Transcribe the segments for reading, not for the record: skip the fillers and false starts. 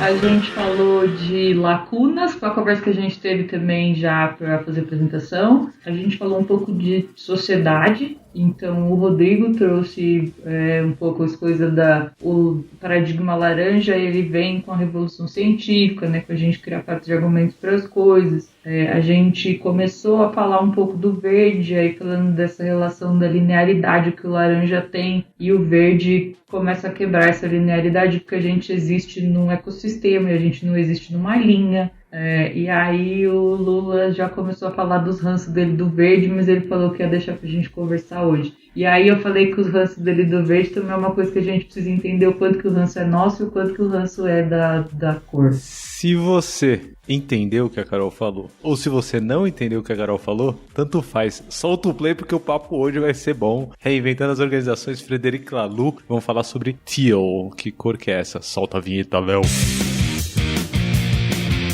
A gente falou de lacunas, com a conversa que a gente teve também já para fazer a apresentação. A gente falou um pouco de sociedade. Então, o Rodrigo trouxe um pouco as coisas o paradigma laranja, ele vem com a revolução científica, né, com a gente criar fatos de argumentos para as coisas. A gente começou a falar um pouco do verde, aí falando dessa relação da linearidade que o laranja tem, e o verde começa a quebrar essa linearidade porque a gente existe num ecossistema e a gente não existe numa linha. E aí o Lula já começou a falar dos ranços dele do verde, mas ele falou que ia deixar pra gente conversar hoje. E aí eu falei que os ranços dele do verde também é uma coisa que a gente precisa entender o quanto que o ranço é nosso e o quanto que o ranço é da cor. Se você entendeu o que a Carol falou, ou se você não entendeu o que a Carol falou, tanto faz. Solta o play porque o papo hoje vai ser bom. Reinventando as organizações, Frederic Laloux. Vamos falar sobre teal. Que cor que é essa? Solta a vinheta, Léo.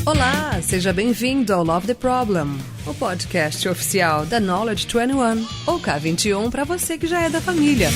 Olá, seja bem-vindo ao Love the Problem, o podcast oficial da Knowledge 21, ou K21 para você que já é da família.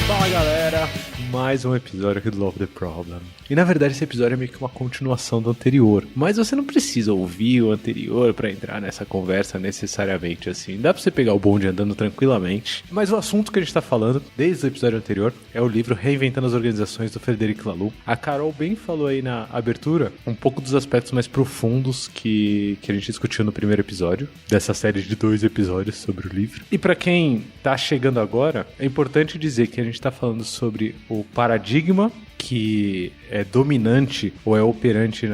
Fala, galera! Mais um episódio aqui do Love the Problem. E na verdade esse episódio é meio que uma continuação do anterior. Mas você não precisa ouvir o anterior pra entrar nessa conversa necessariamente assim. Dá pra você pegar o bonde andando tranquilamente. Mas o assunto que a gente tá falando desde o episódio anterior é o livro Reinventando as Organizações do Frederic Laloux. A Carol bem falou aí na abertura um pouco dos aspectos mais profundos que a gente discutiu no primeiro episódio. Dessa série de 2 episódios sobre o livro. E pra quem tá chegando agora, é importante dizer que a gente tá falando sobre o brigham que é dominante ou é operante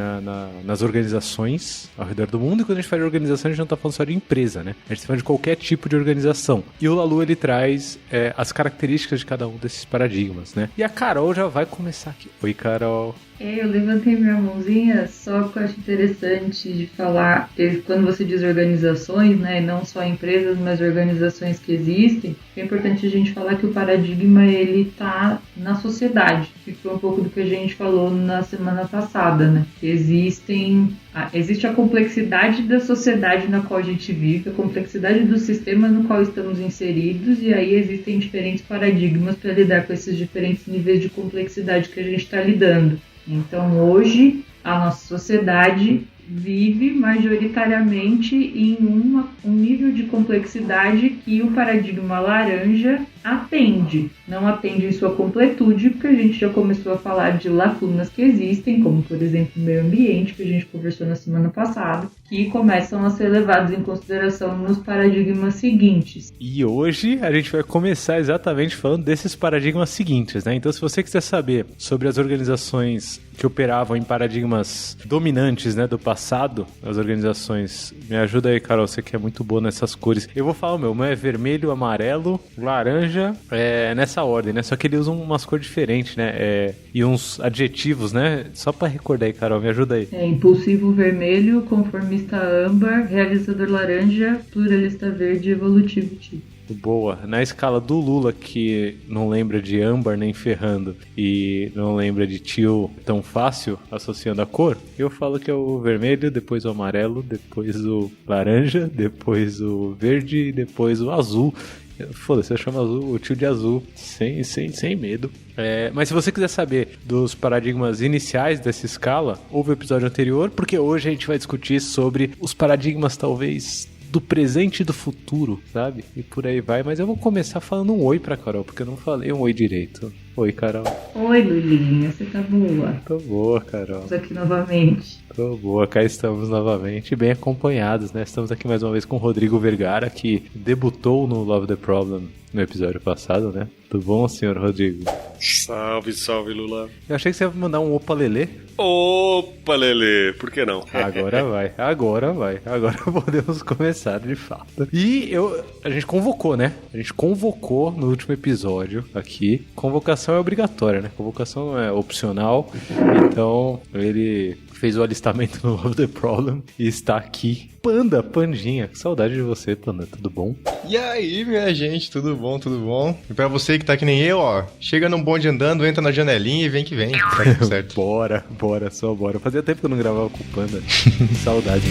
nas organizações ao redor do mundo. E quando a gente fala de organização, a gente não está falando só de empresa, né? A gente está falando de qualquer tipo de organização. E o Laloux, ele traz as características de cada um desses paradigmas, né? E a Carol já vai começar aqui. Oi, Carol. Eu levantei minha mãozinha só porque eu acho interessante de falar que quando você diz organizações, né, não só empresas, mas organizações que existem, é importante a gente falar que o paradigma ele tá na sociedade, que foi um pouco do que a gente falou na semana passada, né? Que existe a complexidade da sociedade na qual a gente vive, a complexidade do sistema no qual estamos inseridos, e aí existem diferentes paradigmas para lidar com esses diferentes níveis de complexidade que a gente está lidando. Então, hoje, a nossa sociedade vive majoritariamente em um nível de complexidade que o paradigma laranja atende. Não atende em sua completude, porque a gente já começou a falar de lacunas que existem, como, por exemplo, o meio ambiente, que a gente conversou na semana passada, que começam a ser levados em consideração nos paradigmas seguintes. E hoje a gente vai começar exatamente falando desses paradigmas seguintes, né? Então, se você quiser saber sobre as organizações que operavam em paradigmas dominantes, né, do passado, as organizações, me ajuda aí, Carol, você que é muito boa nessas cores. Eu vou falar o meu é vermelho, amarelo, laranja, nessa ordem, né? Só que ele usa umas cores diferentes, né? E uns adjetivos, né? Só pra recordar aí, Carol, me ajuda aí. Impulsivo vermelho, conformista âmbar, realizador laranja, pluralista verde, evolutivo tipo. Boa. Na escala do Lula, que não lembra de âmbar nem ferrando e não lembra de tio tão fácil associando a cor, eu falo que é o vermelho, depois o amarelo, depois o laranja, depois o verde e depois o azul. Foda-se, eu chamo azul, o tio de azul, sem medo. Mas se você quiser saber dos paradigmas iniciais dessa escala, ouve o episódio anterior, porque hoje a gente vai discutir sobre os paradigmas talvez do presente e do futuro, sabe? E por aí vai, mas eu vou começar falando um oi pra Carol, porque eu não falei um oi direito. Oi, Carol. Oi, Lulinha, você tá boa? Tô boa, Carol. Estamos aqui novamente. Tô boa, cá estamos novamente, bem acompanhados, né? Estamos aqui mais uma vez com o Rodrigo Vergara, que debutou no Love the Problem no episódio passado, né? Tudo bom, senhor Rodrigo? Salve, salve, Lula. Eu achei que você ia mandar um opa lelê. Opa, Lelê, por que não? Agora vai. Agora podemos começar de fato. E a gente convocou, né? A gente convocou no último episódio aqui, convocação convocação é obrigatória, né? Convocação não é opcional. Então, ele fez o alistamento no Love the Problem e está aqui. Pandinha. Que saudade de você, Panda. Tudo bom? E aí, minha gente, tudo bom, tudo bom? E pra você que tá que nem eu, ó, chega num bonde andando, entra na janelinha e vem que vem. Tá tudo certo. Bora. Fazia tempo que eu não gravava com o Panda. Saudade.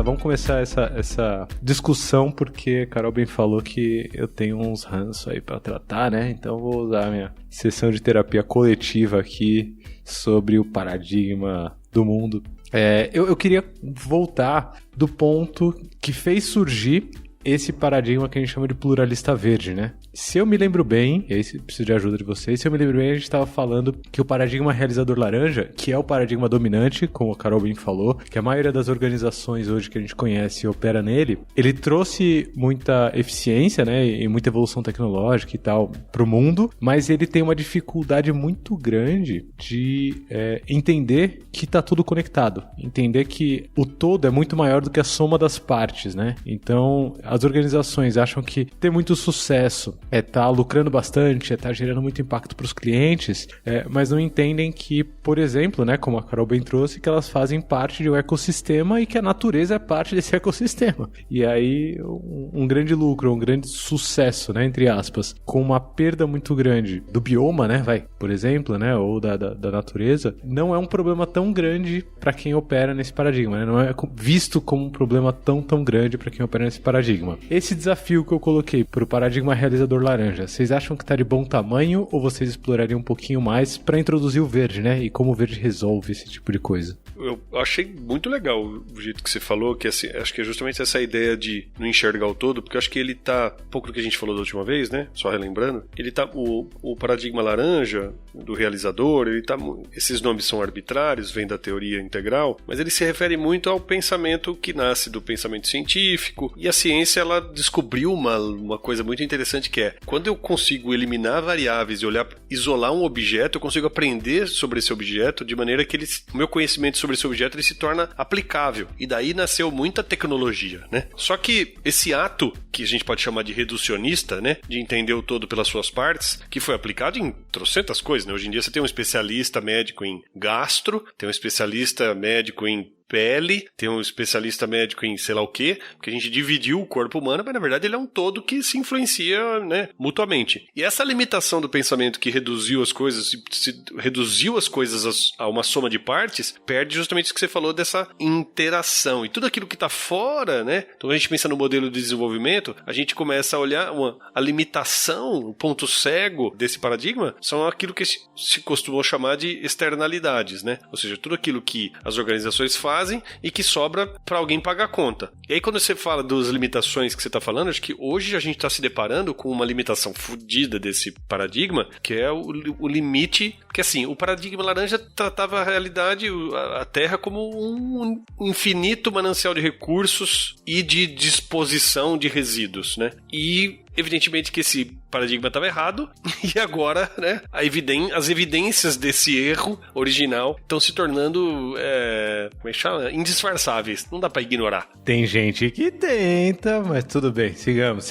Vamos começar essa discussão, porque a Carol bem falou que eu tenho uns ranços aí pra tratar, né? Então eu vou usar a minha sessão de terapia coletiva aqui sobre o paradigma do mundo. Eu queria voltar do ponto que fez surgir esse paradigma que a gente chama de pluralista verde, né? Se eu me lembro bem, e aí preciso de ajuda de vocês, se eu me lembro bem, a gente estava falando que o paradigma realizador laranja, que é o paradigma dominante, como a Carol bem falou, que a maioria das organizações hoje que a gente conhece opera nele, ele trouxe muita eficiência, né, e muita evolução tecnológica e tal pro mundo, mas ele tem uma dificuldade muito grande de entender que tá tudo conectado, entender que o todo é muito maior do que a soma das partes, né? Então, as organizações acham que ter muito sucesso tá lucrando bastante, tá gerando muito impacto para os clientes, mas não entendem que, por exemplo, né, como a Carol bem trouxe, que elas fazem parte de um ecossistema e que a natureza é parte desse ecossistema. E aí, um grande lucro, um grande sucesso, né, entre aspas, com uma perda muito grande do bioma, né, por exemplo, né, ou da natureza, não é um problema tão grande para quem opera nesse paradigma, né? Não é visto como um problema tão grande para quem opera nesse paradigma. Esse desafio que eu coloquei para o paradigma realizador laranja, vocês acham que está de bom tamanho ou vocês explorariam um pouquinho mais para introduzir o verde, né? E como o verde resolve esse tipo de coisa? Eu achei muito legal o jeito que você falou, que assim, acho que é justamente essa ideia de não enxergar o todo, porque eu acho que ele tá, um pouco do que a gente falou da última vez, né? Só relembrando, ele tá, o paradigma laranja do realizador, ele tá, esses nomes são arbitrários, vem da teoria integral, mas ele se refere muito ao pensamento que nasce do pensamento científico, e a ciência, ela descobriu uma coisa muito interessante que é, quando eu consigo eliminar variáveis e isolar um objeto, eu consigo aprender sobre esse objeto de maneira que o meu conhecimento sobre esse objeto ele se torna aplicável. E daí nasceu muita tecnologia, né? Só que esse ato, que a gente pode chamar de reducionista, né? De entender o todo pelas suas partes, que foi aplicado em trocentas coisas, né? Hoje em dia você tem um especialista médico em gastro, tem um especialista médico em pele, tem um especialista médico em sei lá o quê, porque a gente dividiu o corpo humano, mas na verdade ele é um todo que se influencia, né, mutuamente. E essa limitação do pensamento que reduziu as coisas a uma soma de partes, perde justamente isso que você falou dessa interação. E tudo aquilo que está fora, né, então a gente pensa no modelo de desenvolvimento, a gente começa a olhar a limitação, o ponto cego desse paradigma, são aquilo que se costumou chamar de externalidades, né, ou seja, tudo aquilo que as organizações fazem e que sobra para alguém pagar a conta. E aí quando você fala das limitações que você está falando, acho que hoje a gente está se deparando com uma limitação fodida desse paradigma, que é o limite, que assim, o paradigma laranja tratava a realidade, a Terra, como um infinito manancial de recursos e de disposição de resíduos, né? E evidentemente que esse paradigma estava errado e agora, né, as evidências desse erro original estão se tornando como é que chama? Indisfarçáveis. Não dá para ignorar. Tem gente que tenta, mas tudo bem. Sigamos.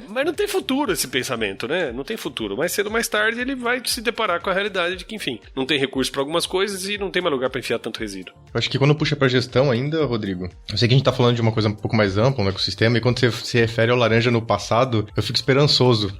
Mas não tem futuro esse pensamento, né? Não tem futuro. Mais cedo ou mais tarde ele vai se deparar com a realidade de que, enfim, não tem recurso para algumas coisas e não tem mais lugar para enfiar tanto resíduo. Eu acho que quando puxa pra gestão ainda, Rodrigo, eu sei que a gente tá falando de uma coisa um pouco mais ampla no ecossistema, e quando você se refere ao laranja no passado, eu fico esperançoso.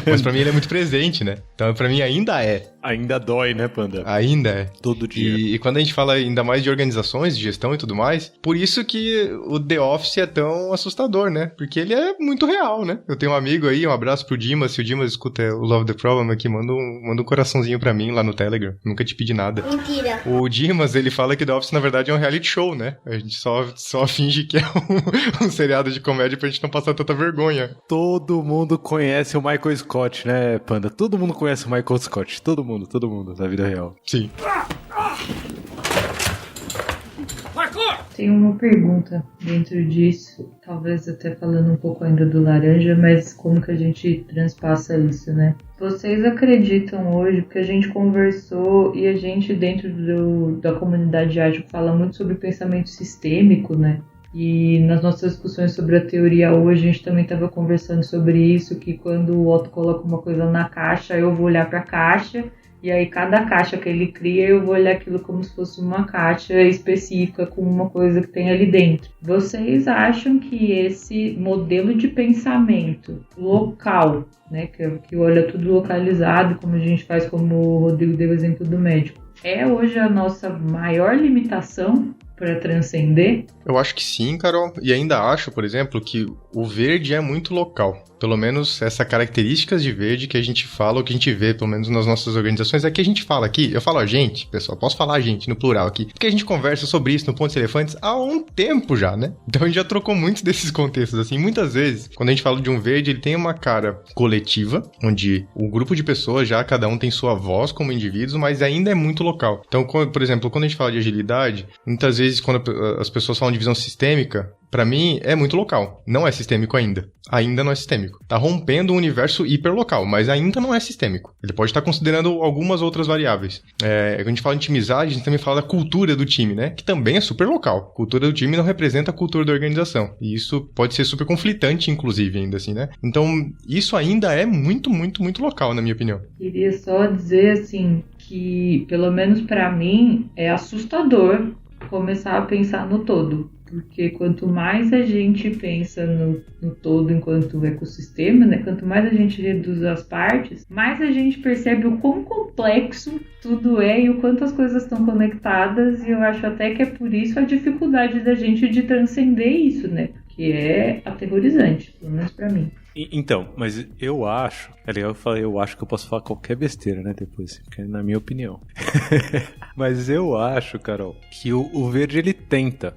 Mas pra mim ele é muito presente, né? Então pra mim ainda é. Ainda dói, né, Panda? Ainda é. Todo dia. E quando a gente fala ainda mais de organizações, de gestão e tudo mais, por isso que o The Office é tão assustador, né? Porque ele é muito real, né? Eu tenho um amigo aí, um abraço pro Dimas, se o Dimas escuta o Love the Problem aqui, manda um coraçãozinho pra mim lá no Telegram. Nunca te pedi nada. Mentira. O Dimas, ele fala que The Office na verdade é um reality show, né? A gente só finge que é um seriado de comédia pra gente não passar tanta vergonha. Todo mundo conhece o Michael Scott, né, Panda? Todo mundo conhece o Michael Scott. Todo mundo, na vida real. Sim. Marco! Tem uma pergunta dentro disso, talvez até falando um pouco ainda do laranja, mas como que a gente transpassa isso, né? Vocês acreditam hoje, porque a gente conversou e a gente dentro da comunidade ágil fala muito sobre pensamento sistêmico, né? E nas nossas discussões sobre a teoria hoje, a gente também estava conversando sobre isso, que quando o Otto coloca uma coisa na caixa, eu vou olhar para a caixa, e aí cada caixa que ele cria, eu vou olhar aquilo como se fosse uma caixa específica com uma coisa que tem ali dentro. Vocês acham que esse modelo de pensamento local, né, que olha tudo localizado, como a gente faz, como o Rodrigo deu o exemplo do médico, é hoje a nossa maior limitação para transcender? Eu acho que sim, Carol. E ainda acho, por exemplo, que o verde é muito local. Pelo menos essas características de verde que a gente fala, ou que a gente vê, pelo menos nas nossas organizações, é que a gente fala aqui. Eu falo a gente, pessoal, posso falar a gente no plural aqui, porque a gente conversa sobre isso no Pontos Elefantes há um tempo já, né? Então a gente já trocou muitos desses contextos, assim. Muitas vezes, quando a gente fala de um verde, ele tem uma cara coletiva, onde o grupo de pessoas já, cada um tem sua voz como indivíduos, mas ainda é muito local. Então, por exemplo, quando a gente fala de agilidade, muitas vezes quando as pessoas falam de visão sistêmica, pra mim, é muito local. Não é sistêmico ainda. Ainda não é sistêmico. Tá rompendo um universo hiperlocal, mas ainda não é sistêmico. Ele pode estar considerando algumas outras variáveis. Quando a gente fala de timizagem, a gente também fala da cultura do time, né? Que também é super local. A cultura do time não representa a cultura da organização. E isso pode ser super conflitante, inclusive, ainda assim, né? Então, isso ainda é muito, muito, muito local, na minha opinião. Queria só dizer, assim, que, pelo menos pra mim, é assustador começar a pensar no todo. Porque quanto mais a gente pensa no todo enquanto ecossistema, né? Quanto mais a gente reduz as partes, mais a gente percebe o quão complexo tudo é e o quanto as coisas estão conectadas. E eu acho até que é por isso a dificuldade da gente de transcender isso, né? Porque é aterrorizante, pelo menos pra mim. Então, mas eu acho... É legal que eu falei, eu acho que eu posso falar qualquer besteira, né, depois, que é na minha opinião. Mas eu acho, Carol, que o verde, ele tenta,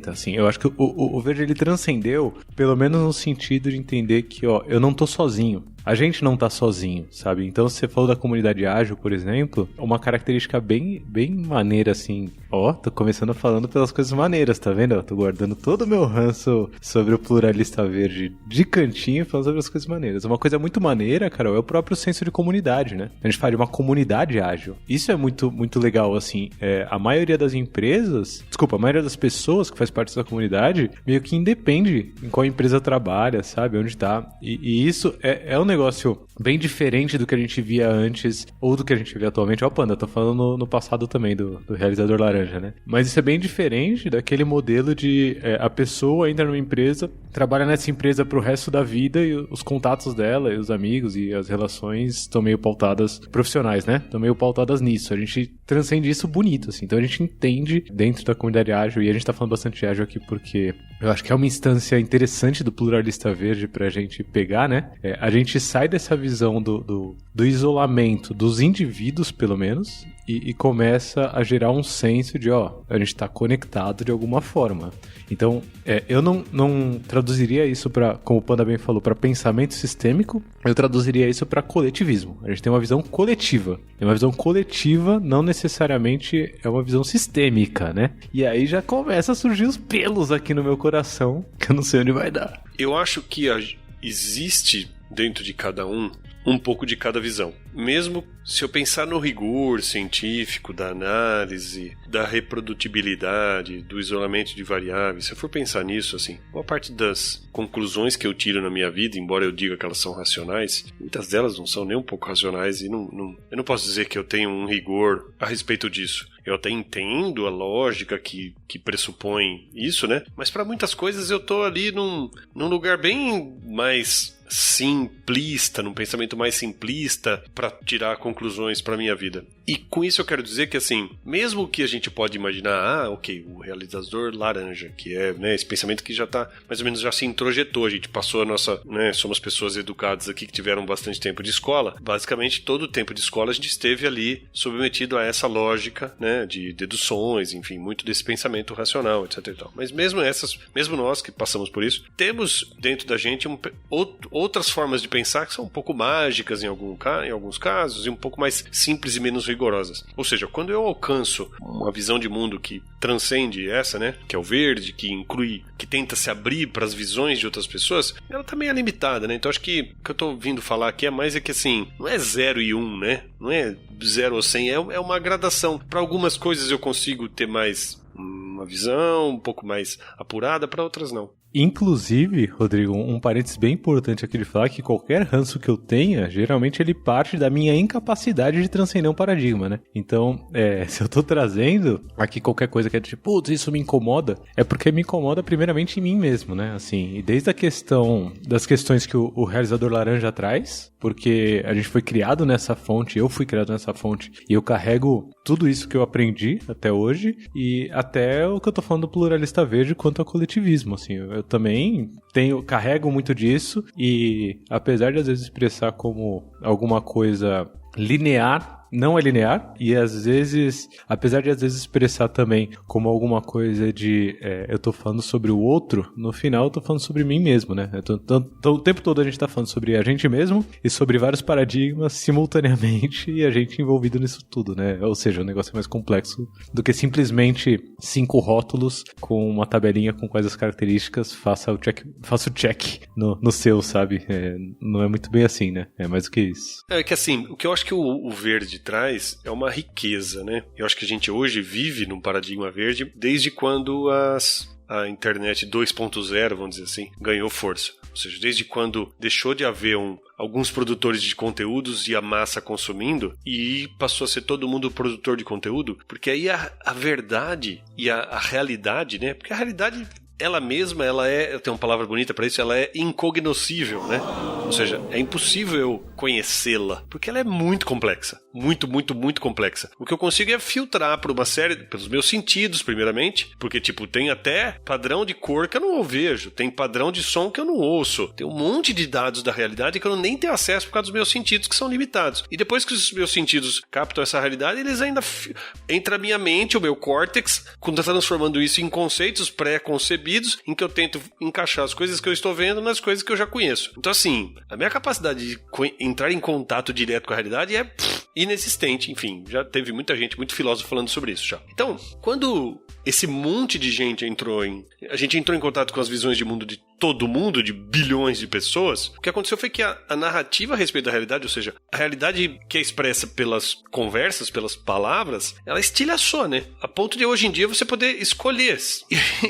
assim, eu acho que o verde, ele transcendeu, pelo menos no sentido de entender que, ó, eu não tô sozinho. A gente não tá sozinho, sabe? Então, se você falou da comunidade ágil, por exemplo, uma característica bem maneira, assim. Ó, tô começando falando pelas coisas maneiras, tá vendo? Eu tô guardando todo o meu ranço sobre o pluralista verde de cantinho, falando sobre as coisas maneiras. Uma coisa muito maneira, Carol, é o próprio senso de comunidade, né? A gente fala de uma comunidade ágil. Isso é muito, muito legal, assim. A maioria das empresas, a maioria das pessoas que faz parte da comunidade, meio que independe em qual empresa trabalha, sabe? Onde tá. E isso é um negócio bem diferente do que a gente via antes ou do que a gente vê atualmente. Ó, Panda, tô falando no passado também do realizador laranja, né? Mas isso é bem diferente daquele modelo de a pessoa entra numa empresa, trabalha nessa empresa pro resto da vida e os contatos dela e os amigos e as relações estão meio pautadas profissionais, né? Estão meio pautadas nisso. A gente transcende isso bonito, assim. Então a gente entende dentro da comunidade ágil, e a gente tá falando bastante de ágil aqui porque eu acho que é uma instância interessante do pluralista verde pra gente pegar, né? A gente sai dessa visão do isolamento dos indivíduos, pelo menos, e começa a gerar um senso de, ó, a gente tá conectado de alguma forma. Então, eu não traduziria isso para, como o Panda bem falou, para pensamento sistêmico, eu traduziria isso para coletivismo. A gente tem uma visão coletiva. E uma visão coletiva não necessariamente é uma visão sistêmica, né? E aí já começa a surgir os pelos aqui no meu coração, que eu não sei onde vai dar. Eu acho que existe dentro de cada um pouco de cada visão. Mesmo se eu pensar no rigor científico da análise, da reprodutibilidade, do isolamento de variáveis, se eu for pensar nisso, assim, boa parte das conclusões que eu tiro na minha vida, embora eu diga que elas são racionais, muitas delas não são nem um pouco racionais e eu não posso dizer que eu tenho um rigor a respeito disso. Eu até entendo a lógica que pressupõe isso, né? Mas para muitas coisas eu tô ali num lugar bem mais simplista, num pensamento mais simplista para tirar conclusões para minha vida. E com isso eu quero dizer que, assim, mesmo que a gente pode imaginar, ok, o realizador laranja, que é, né, esse pensamento que já tá, mais ou menos já se introjetou, a gente passou a nossa, né, somos pessoas educadas aqui que tiveram bastante tempo de escola, basicamente todo o tempo de escola a gente esteve ali submetido a essa lógica, né, de deduções, enfim, muito desse pensamento racional, etc e tal. Mas mesmo nós que passamos por isso, temos dentro da gente outras formas de pensar que são um pouco mágicas em alguns casos e um pouco mais simples e menos rigorosas. Ou seja, quando eu alcanço uma visão de mundo que transcende essa, né, que é o verde, que inclui, que tenta se abrir para as visões de outras pessoas, ela também é limitada, né? Então acho que o que eu tô ouvindo falar aqui é mais que assim, não é 0 e 1, né? Não é 0 ou 100, é uma gradação. Para algumas coisas eu consigo ter mais uma visão um pouco mais apurada, para outras não. Inclusive, Rodrigo, um parênteses bem importante aqui de falar que qualquer ranço que eu tenha, geralmente ele parte da minha incapacidade de transcender um paradigma, né? Então, se eu tô trazendo aqui qualquer coisa que é tipo, putz, isso me incomoda, é porque me incomoda primeiramente em mim mesmo, né? Assim, e desde das questões que o realizador laranja traz, porque a gente foi criado nessa fonte, eu fui criado nessa fonte, e eu carrego tudo isso que eu aprendi até hoje, e até o que eu tô falando do pluralista verde quanto ao coletivismo, assim, eu também carrego muito disso, e apesar de às vezes expressar como alguma coisa linear, não é linear, e às vezes, apesar de às vezes expressar também como alguma coisa de eu tô falando sobre o outro, no final eu tô falando sobre mim mesmo, né? Então, o tempo todo a gente tá falando sobre a gente mesmo e sobre vários paradigmas simultaneamente e a gente envolvido nisso tudo, né? Ou seja, o negócio é mais complexo do que simplesmente 5 rótulos com uma tabelinha com quais as características, faça o check no seu, sabe? Não é muito bem assim, né? É mais do que isso. É que assim, o que eu acho que o verde traz é uma riqueza, né? Eu acho que a gente hoje vive num paradigma verde desde quando a internet 2.0, vamos dizer assim, ganhou força. Ou seja, desde quando deixou de haver alguns produtores de conteúdos e a massa consumindo e passou a ser todo mundo produtor de conteúdo, porque aí a verdade e a realidade, né? Porque a realidade ela mesma, eu tenho uma palavra bonita para isso, ela é incognoscível, né? Ou seja, é impossível eu conhecê-la, porque ela é muito complexa. Muito, muito, muito complexa. O que eu consigo é filtrar por uma série, pelos meus sentidos, primeiramente, porque, tipo, tem até padrão de cor que eu não vejo, tem padrão de som que eu não ouço, tem um monte de dados da realidade que eu nem tenho acesso por causa dos meus sentidos, que são limitados. E depois que os meus sentidos captam essa realidade, eles ainda entra a minha mente, o meu córtex, transformando isso em conceitos pré-concebidos, em que eu tento encaixar as coisas que eu estou vendo nas coisas que eu já conheço. Então, assim, a minha capacidade de entrar em contato direto com a realidade é inexistente. Enfim, já teve muita gente, muito filósofo falando sobre isso já. Então, quando esse monte de gente a gente entrou em contato com as visões de mundo de todo mundo, de bilhões de pessoas, o que aconteceu foi que a narrativa a respeito da realidade, ou seja, a realidade que é expressa pelas conversas, pelas palavras, ela estilhaçou, né? A ponto de hoje em dia você poder escolher.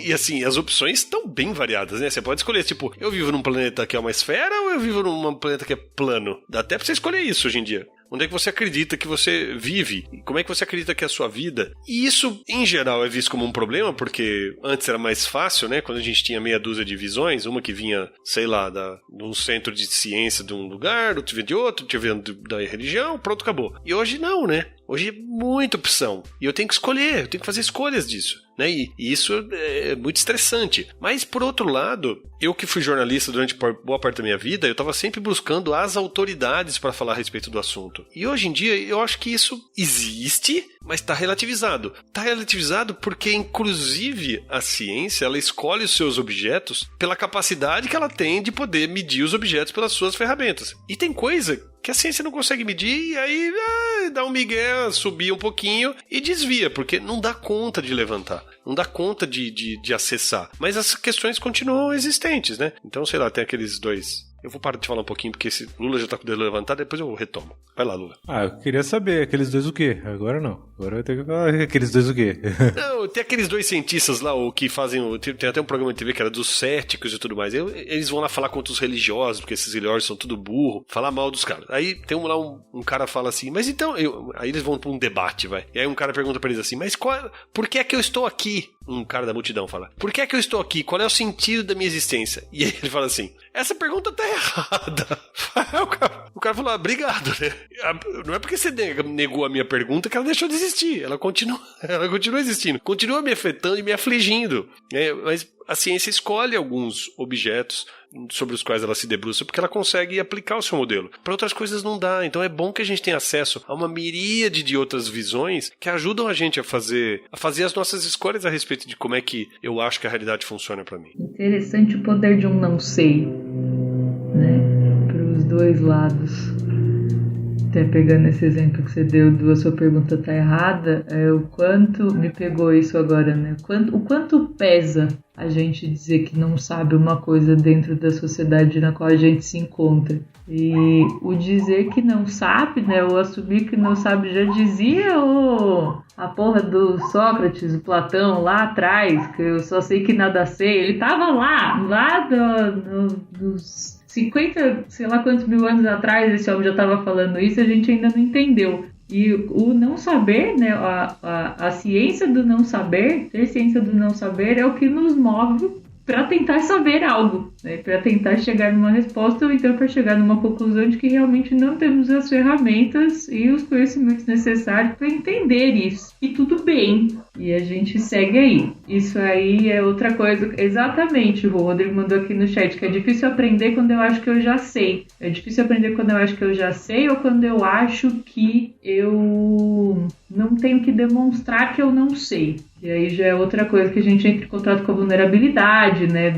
E assim, as opções estão bem variadas, né? Você pode escolher, tipo, eu vivo num planeta que é uma esfera ou eu vivo num planeta que é plano? Dá até pra você escolher isso hoje em dia. Onde é que você acredita que você vive? Como é que você acredita que é a sua vida? E isso, em geral, é visto como um problema, porque antes era mais fácil, né? Quando a gente tinha meia dúzia de visões, uma que vinha, sei lá, de um centro de ciência de um lugar, outra vinha de outro, outra vinha da religião, pronto, acabou. E hoje não, né? Hoje é muita opção. E eu tenho que escolher, eu tenho que fazer escolhas disso. Né? E isso é muito estressante. Mas, por outro lado, eu que fui jornalista durante boa parte da minha vida, eu estava sempre buscando as autoridades para falar a respeito do assunto. E hoje em dia, eu acho que isso existe, mas está relativizado. Está relativizado porque, inclusive, a ciência, ela escolhe os seus objetos pela capacidade que ela tem de poder medir os objetos pelas suas ferramentas. E tem coisa que a ciência não consegue medir e aí dá um migué, subir um pouquinho e desvia, porque não dá conta de levantar, não dá conta de acessar. Mas as questões continuam existentes, né? Então, sei lá, tem aqueles dois... Eu vou parar de falar um pouquinho, porque esse Lula já tá com o dedo levantado, depois eu retomo. Vai lá, Lula. Eu queria saber, aqueles dois o quê? Agora não. Agora eu tenho que falar aqueles dois o quê? Não, tem aqueles dois cientistas lá, o que fazem... Tem até um programa de TV que era dos céticos e tudo mais. Eles vão lá falar contra os religiosos, porque esses religiosos são tudo burro, falar mal dos caras. Aí tem lá um cara fala assim, mas então... Aí eles vão pra um debate, vai. E aí um cara pergunta pra eles assim, mas por que é que eu estou aqui? Um cara da multidão fala, por que é que eu estou aqui? Qual é o sentido da minha existência? E aí ele fala assim, essa pergunta tá errada. O cara falou, obrigado, né? Não é porque você negou a minha pergunta que ela deixou de existir. Ela continua existindo. Continua me afetando e me afligindo. Mas a ciência escolhe alguns objetos sobre os quais ela se debruça porque ela consegue aplicar o seu modelo. Para outras coisas não dá. Então é bom que a gente tenha acesso a uma miríade de outras visões que ajudam a gente a fazer as nossas escolhas a respeito de como é que eu acho que a realidade funciona para mim. Interessante o poder de um não sei, né? Para os dois lados. até pegando esse exemplo que você deu a sua pergunta tá errada, o quanto me pegou isso agora, né? O quanto pesa a gente dizer que não sabe uma coisa dentro da sociedade na qual a gente se encontra. E o dizer que não sabe, né? O assumir que não sabe, já dizia a porra do Sócrates, o Platão, lá atrás, que eu só sei que nada sei. Ele tava lá dos 50, sei lá quantos mil anos atrás, esse homem já estava falando isso, a gente ainda não entendeu. E o não saber, né, a ciência do não saber, ter ciência do não saber é o que nos move para tentar saber algo, né, para tentar chegar numa resposta ou então para chegar numa conclusão de que realmente não temos as ferramentas e os conhecimentos necessários para entender isso. E tudo bem, e a gente segue aí. Isso aí é outra coisa, exatamente, o Rodrigo mandou aqui no chat, que é difícil aprender quando eu acho que eu já sei. É difícil aprender quando eu acho que eu já sei ou quando eu acho que eu não tenho que demonstrar que eu não sei. E aí já é outra coisa que a gente entra em contato com a vulnerabilidade, né?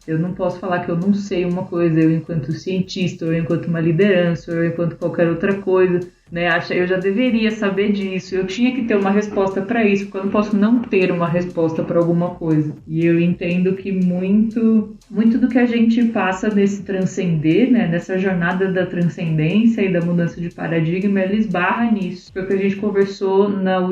Eu não posso falar que eu não sei uma coisa, eu enquanto cientista, ou eu enquanto uma liderança, ou eu enquanto qualquer outra coisa, né? Eu já deveria saber disso, eu tinha que ter uma resposta para isso, porque eu não posso não ter uma resposta para alguma coisa. E eu entendo que muito do que a gente passa nesse transcender, né? Nessa jornada da transcendência e da mudança de paradigma, ela esbarra nisso. Foi o que a gente conversou no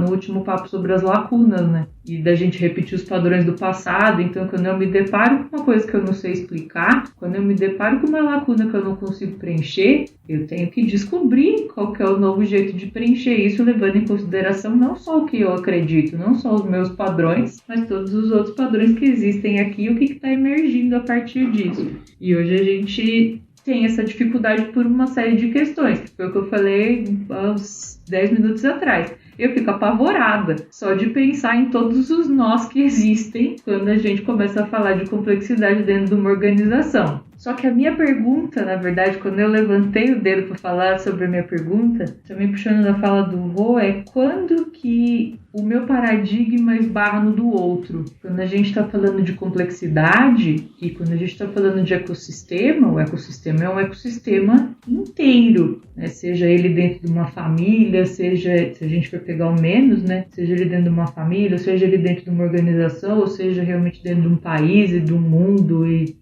último papo sobre as lacunas, né? E da gente repetir os padrões do passado. Então, quando eu me deparo com uma coisa que eu não sei explicar, quando eu me deparo com uma lacuna que eu não consigo preencher, eu tenho que descobrir qual que é o novo jeito de preencher isso, levando em consideração não só o que eu acredito, não só os meus padrões, mas todos os outros padrões que existem aqui e o que está emergindo a partir disso. E hoje a gente tem essa dificuldade por uma série de questões, que foi o que eu falei há uns 10 minutos atrás. Eu fico apavorada só de pensar em todos os nós que existem quando a gente começa a falar de complexidade dentro de uma organização. Só que a minha pergunta, na verdade, quando eu levantei o dedo para falar sobre a minha pergunta, também puxando da fala do Rô, é quando que o meu paradigma esbarra no do outro. Quando a gente está falando de complexidade e quando a gente está falando de ecossistema, o ecossistema é um ecossistema inteiro, né? Seja ele dentro de uma família, seja, se a gente for pegar o menos, né? Seja ele dentro de uma família, seja ele dentro de uma organização, ou seja realmente dentro de um país e de um mundo e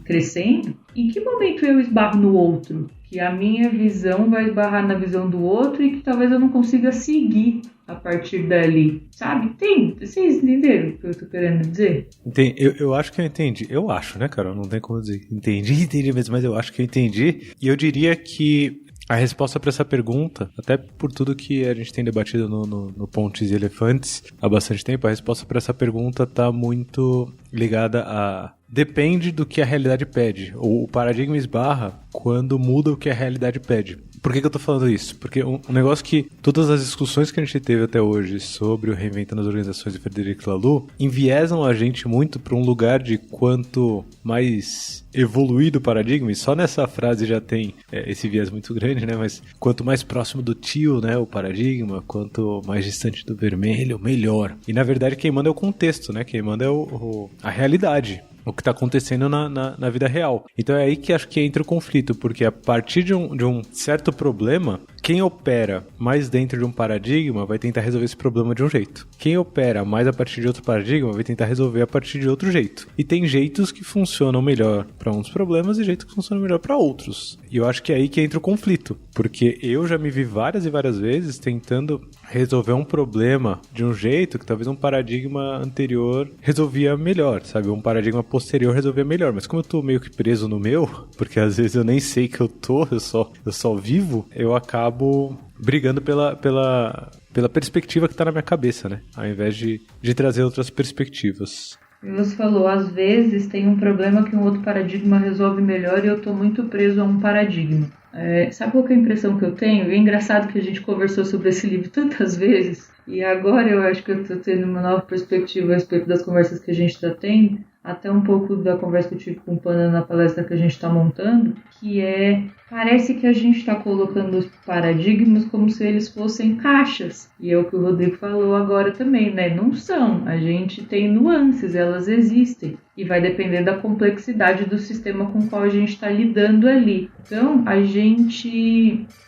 crescendo. Em que momento eu esbarro no outro? Que a minha visão vai esbarrar na visão do outro e que talvez eu não consiga seguir a partir dali, sabe? Vocês entenderam o que eu tô querendo dizer? Eu acho que eu entendi. Eu acho, né, Carol? Não tem como dizer. Entendi mesmo, mas eu acho que eu entendi. E eu diria que a resposta para essa pergunta, até por tudo que a gente tem debatido no Pontes e Elefantes há bastante tempo, a resposta para essa pergunta está muito ligada a... Depende do que a realidade pede. O paradigma esbarra quando muda o que a realidade pede. Por que eu tô falando isso? Porque um negócio que todas as discussões que a gente teve até hoje sobre o Reinventando as Organizações de Frederic Laloux enviesam a gente muito para um lugar de quanto mais evoluído o paradigma, e só nessa frase já tem esse viés muito grande, né? Mas quanto mais próximo do tio, né, o paradigma, quanto mais distante do vermelho, melhor. E na verdade quem manda é o contexto, né? Quem manda é a realidade. O que está acontecendo na vida real. Então é aí que acho que entra o conflito, porque a partir de um certo problema, quem opera mais dentro de um paradigma vai tentar resolver esse problema de um jeito. Quem opera mais a partir de outro paradigma vai tentar resolver a partir de outro jeito. E tem jeitos que funcionam melhor para uns problemas e jeitos que funcionam melhor para outros. E eu acho que é aí que entra o conflito, porque eu já me vi várias e várias vezes tentando resolver um problema de um jeito que talvez um paradigma anterior resolvia melhor, sabe? Um paradigma posterior resolvia melhor, mas como eu tô meio que preso no meu, porque às vezes eu nem sei que eu só vivo, eu acabo brigando pela perspectiva que tá na minha cabeça, né? Ao invés de trazer outras perspectivas. Você falou, às vezes tem um problema que um outro paradigma resolve melhor e eu tô muito preso a um paradigma. Sabe qual que é a impressão que eu tenho? É engraçado que a gente conversou sobre esse livro tantas vezes e agora eu acho que eu tô tendo uma nova perspectiva a respeito das conversas que a gente tá tendo. até um pouco da conversa que eu tive com o Panda na palestra que a gente está montando, que parece que a gente está colocando os paradigmas como se eles fossem caixas. E é o que o Rodrigo falou agora também, né? Não são. A gente tem nuances, elas existem. E vai depender da complexidade do sistema com o qual a gente está lidando ali. Então,